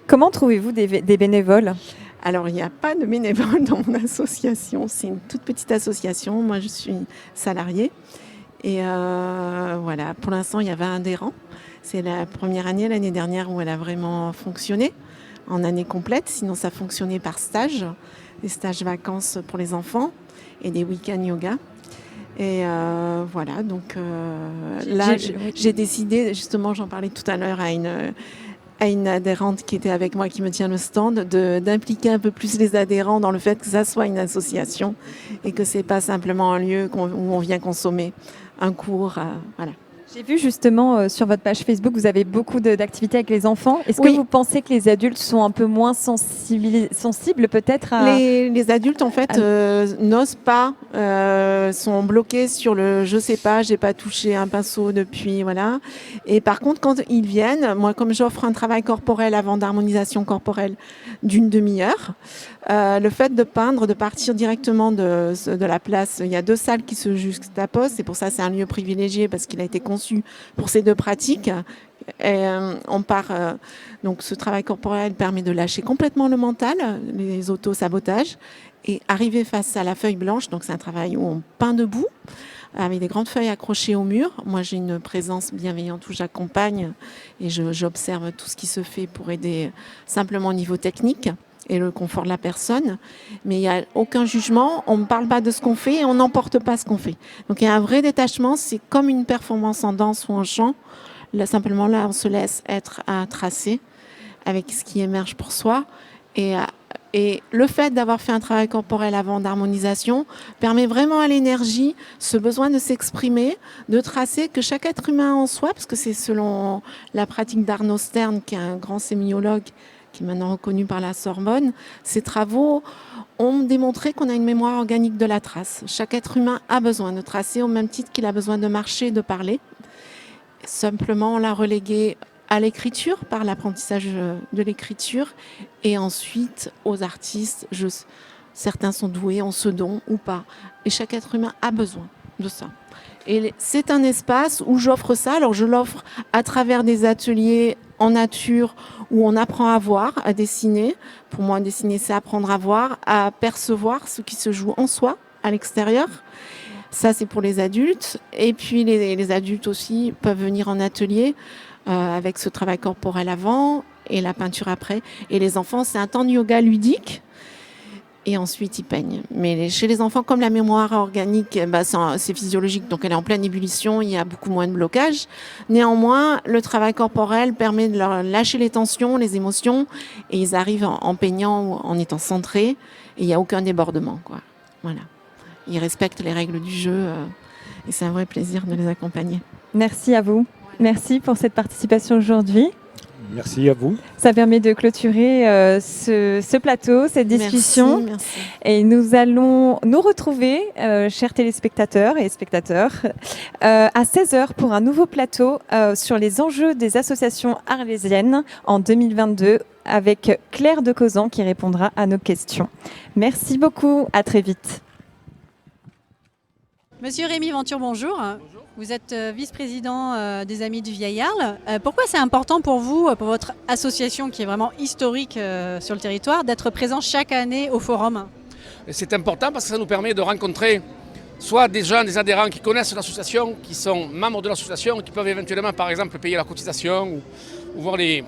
Comment trouvez-vous des bénévoles ? Alors, il n'y a pas de bénévoles dans mon association. C'est une toute petite association. Moi, je suis salariée. Et pour l'instant, il y a 20 adhérents. C'est la première année, l'année dernière, où elle a vraiment fonctionné en année complète. Sinon, ça fonctionnait par stage. Des stages vacances pour les enfants et des week-ends yoga. Et là, j'ai décidé, justement, j'en parlais tout à l'heure à une adhérente qui était avec moi, qui me tient le stand, d'impliquer un peu plus les adhérents dans le fait que ça soit une association et que c'est pas simplement un lieu où on vient consommer un cours. Voilà. J'ai vu justement sur votre page Facebook, vous avez beaucoup d'activités avec les enfants. Est-ce que vous pensez que les adultes sont un peu moins sensibles peut-être à... Les adultes, en fait, n'osent pas, sont bloqués sur le « je sais pas, j'ai pas touché un pinceau depuis », voilà. Et par contre, quand ils viennent, moi, comme j'offre un travail corporel avant d'harmonisation corporelle d'une demi-heure, le fait de peindre, de partir directement de la place, il y a 2 salles qui se juxtaposent, c'est pour ça que c'est un lieu privilégié parce qu'il a été conçu pour ces 2 pratiques. Et, on part, donc ce travail corporel permet de lâcher complètement le mental, les auto-sabotages, et arriver face à la feuille blanche. Donc c'est un travail où on peint debout, avec des grandes feuilles accrochées au mur. Moi, j'ai une présence bienveillante où j'accompagne et j'observe tout ce qui se fait pour aider simplement au niveau technique. et le confort de la personne. Mais il n'y a aucun jugement, on ne parle pas de ce qu'on fait et on n'emporte pas ce qu'on fait. Donc il y a un vrai détachement, c'est comme une performance en danse ou en chant. Là, simplement, là, on se laisse être à tracer avec ce qui émerge pour soi. Et le fait d'avoir fait un travail corporel avant d'harmonisation permet vraiment à l'énergie ce besoin de s'exprimer, de tracer que chaque être humain en soi, parce que c'est selon la pratique d'Arnaud Stern, qui est un grand sémiologue, qui est maintenant reconnu par la Sorbonne, ces travaux ont démontré qu'on a une mémoire organique de la trace. Chaque être humain a besoin de tracer au même titre qu'il a besoin de marcher, de parler. Simplement, on l'a relégué à l'écriture, par l'apprentissage de l'écriture, et ensuite aux artistes. Certains sont doués, ont ce don ou pas. Et chaque être humain a besoin de ça. Et c'est un espace où j'offre ça. Alors je l'offre à travers des ateliers en nature où on apprend à voir, à dessiner. Pour moi, dessiner, c'est apprendre à voir, à percevoir ce qui se joue en soi, à l'extérieur. Ça, c'est pour les adultes. Et puis les adultes aussi peuvent venir en atelier avec ce travail corporel avant et la peinture après. Et les enfants, c'est un temps de yoga ludique. Et ensuite, ils peignent. Mais chez les enfants, comme la mémoire organique, c'est physiologique, donc elle est en pleine ébullition, il y a beaucoup moins de blocage. Néanmoins, le travail corporel permet de leur lâcher les tensions, les émotions, et ils arrivent en peignant ou en étant centrés, et il n'y a aucun débordement, quoi. Voilà. Ils respectent les règles du jeu, et c'est un vrai plaisir de les accompagner. Merci à vous. Merci pour cette participation aujourd'hui. Merci à vous. Ça permet de clôturer ce plateau, cette discussion. Merci. Et nous allons nous retrouver, chers téléspectateurs et spectateurs, à 16h pour un nouveau plateau sur les enjeux des associations arlésiennes en 2022 avec Claire de Cauzan qui répondra à nos questions. Merci beaucoup, à très vite. Monsieur Rémi Venture, bonjour. Bonjour. Vous êtes vice-président des Amis du Vieil Arles. Pourquoi c'est important pour vous, pour votre association qui est vraiment historique sur le territoire, d'être présent chaque année au forum ? C'est important parce que ça nous permet de rencontrer soit des gens, des adhérents qui connaissent l'association, qui sont membres de l'association, qui peuvent éventuellement par exemple payer la cotisation ou voir les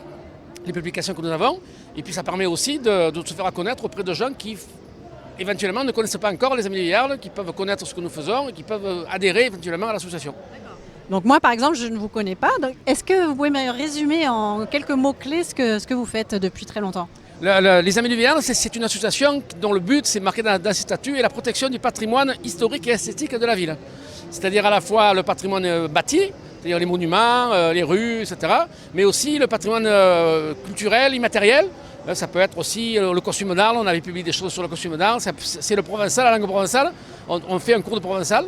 publications que nous avons. Et puis ça permet aussi de se faire connaître auprès de gens qui éventuellement ne connaissent pas encore les Amis du Vieil Arles, qui peuvent connaître ce que nous faisons et qui peuvent adhérer éventuellement à l'association. Donc moi par exemple je ne vous connais pas, est-ce que vous pouvez me résumer en quelques mots-clés ce que vous faites depuis très longtemps ? Les Amis du Vieil Arles, c'est une association dont le but, c'est marqué dans ses statuts, est la protection du patrimoine historique et esthétique de la ville. C'est-à-dire à la fois le patrimoine bâti, c'est-à-dire les monuments, les rues, etc., mais aussi le patrimoine culturel, immatériel. Ça peut être aussi le costume d'Arles, on avait publié des choses sur le costume d'Arles, c'est le provençal, la langue provençale, on fait un cours de provençal,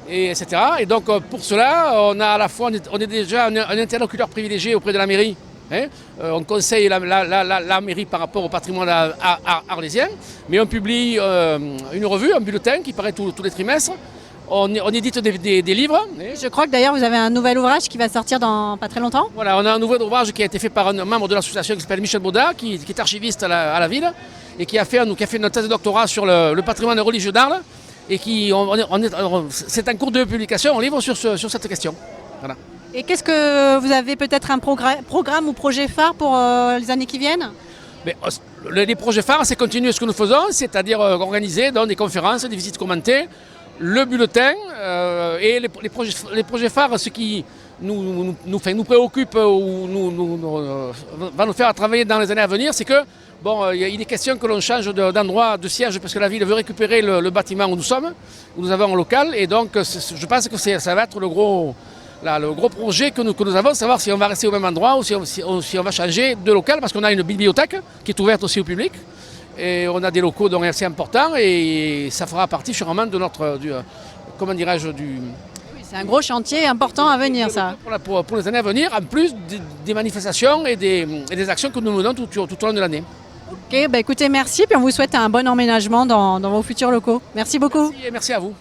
etc. Et donc pour cela, on a à la fois, on est déjà un interlocuteur privilégié auprès de la mairie. On conseille la mairie par rapport au patrimoine arlésien, mais on publie une revue, un bulletin qui paraît tous les trimestres. On édite des livres. Je crois que d'ailleurs vous avez un nouvel ouvrage qui va sortir dans pas très longtemps. Voilà, on a un nouvel ouvrage qui a été fait par un membre de l'association qui s'appelle Michel Baudard, qui est archiviste à la ville et qui a fait une thèse de doctorat sur le patrimoine religieux d'Arles. Et c'est un cours de publication, on livre sur cette question. Voilà. Et qu'est-ce que vous avez peut-être un programme ou projet phare pour les années qui viennent ? Les projets phares, c'est continuer ce que nous faisons, c'est-à-dire organiser des conférences, des visites commentées, le bulletin et les projets phares, ce qui nous préoccupe ou va nous faire travailler dans les années à venir, c'est que il est question que l'on change d'endroit, de siège, parce que la ville veut récupérer le bâtiment où nous sommes, où nous avons un local, et donc je pense que ça va être le gros projet que nous avons, savoir si on va rester au même endroit ou si on va changer de local, parce qu'on a une bibliothèque qui est ouverte aussi au public. Et on a des locaux donc assez importants et ça fera partie sûrement de notre, comment dirais-je, du... Oui, c'est un gros chantier important à venir, ça. Pour les années à venir, en plus des manifestations et des actions que nous menons tout au long de l'année. Ok, écoutez, merci, puis on vous souhaite un bon emménagement dans vos futurs locaux. Merci beaucoup. Merci à vous.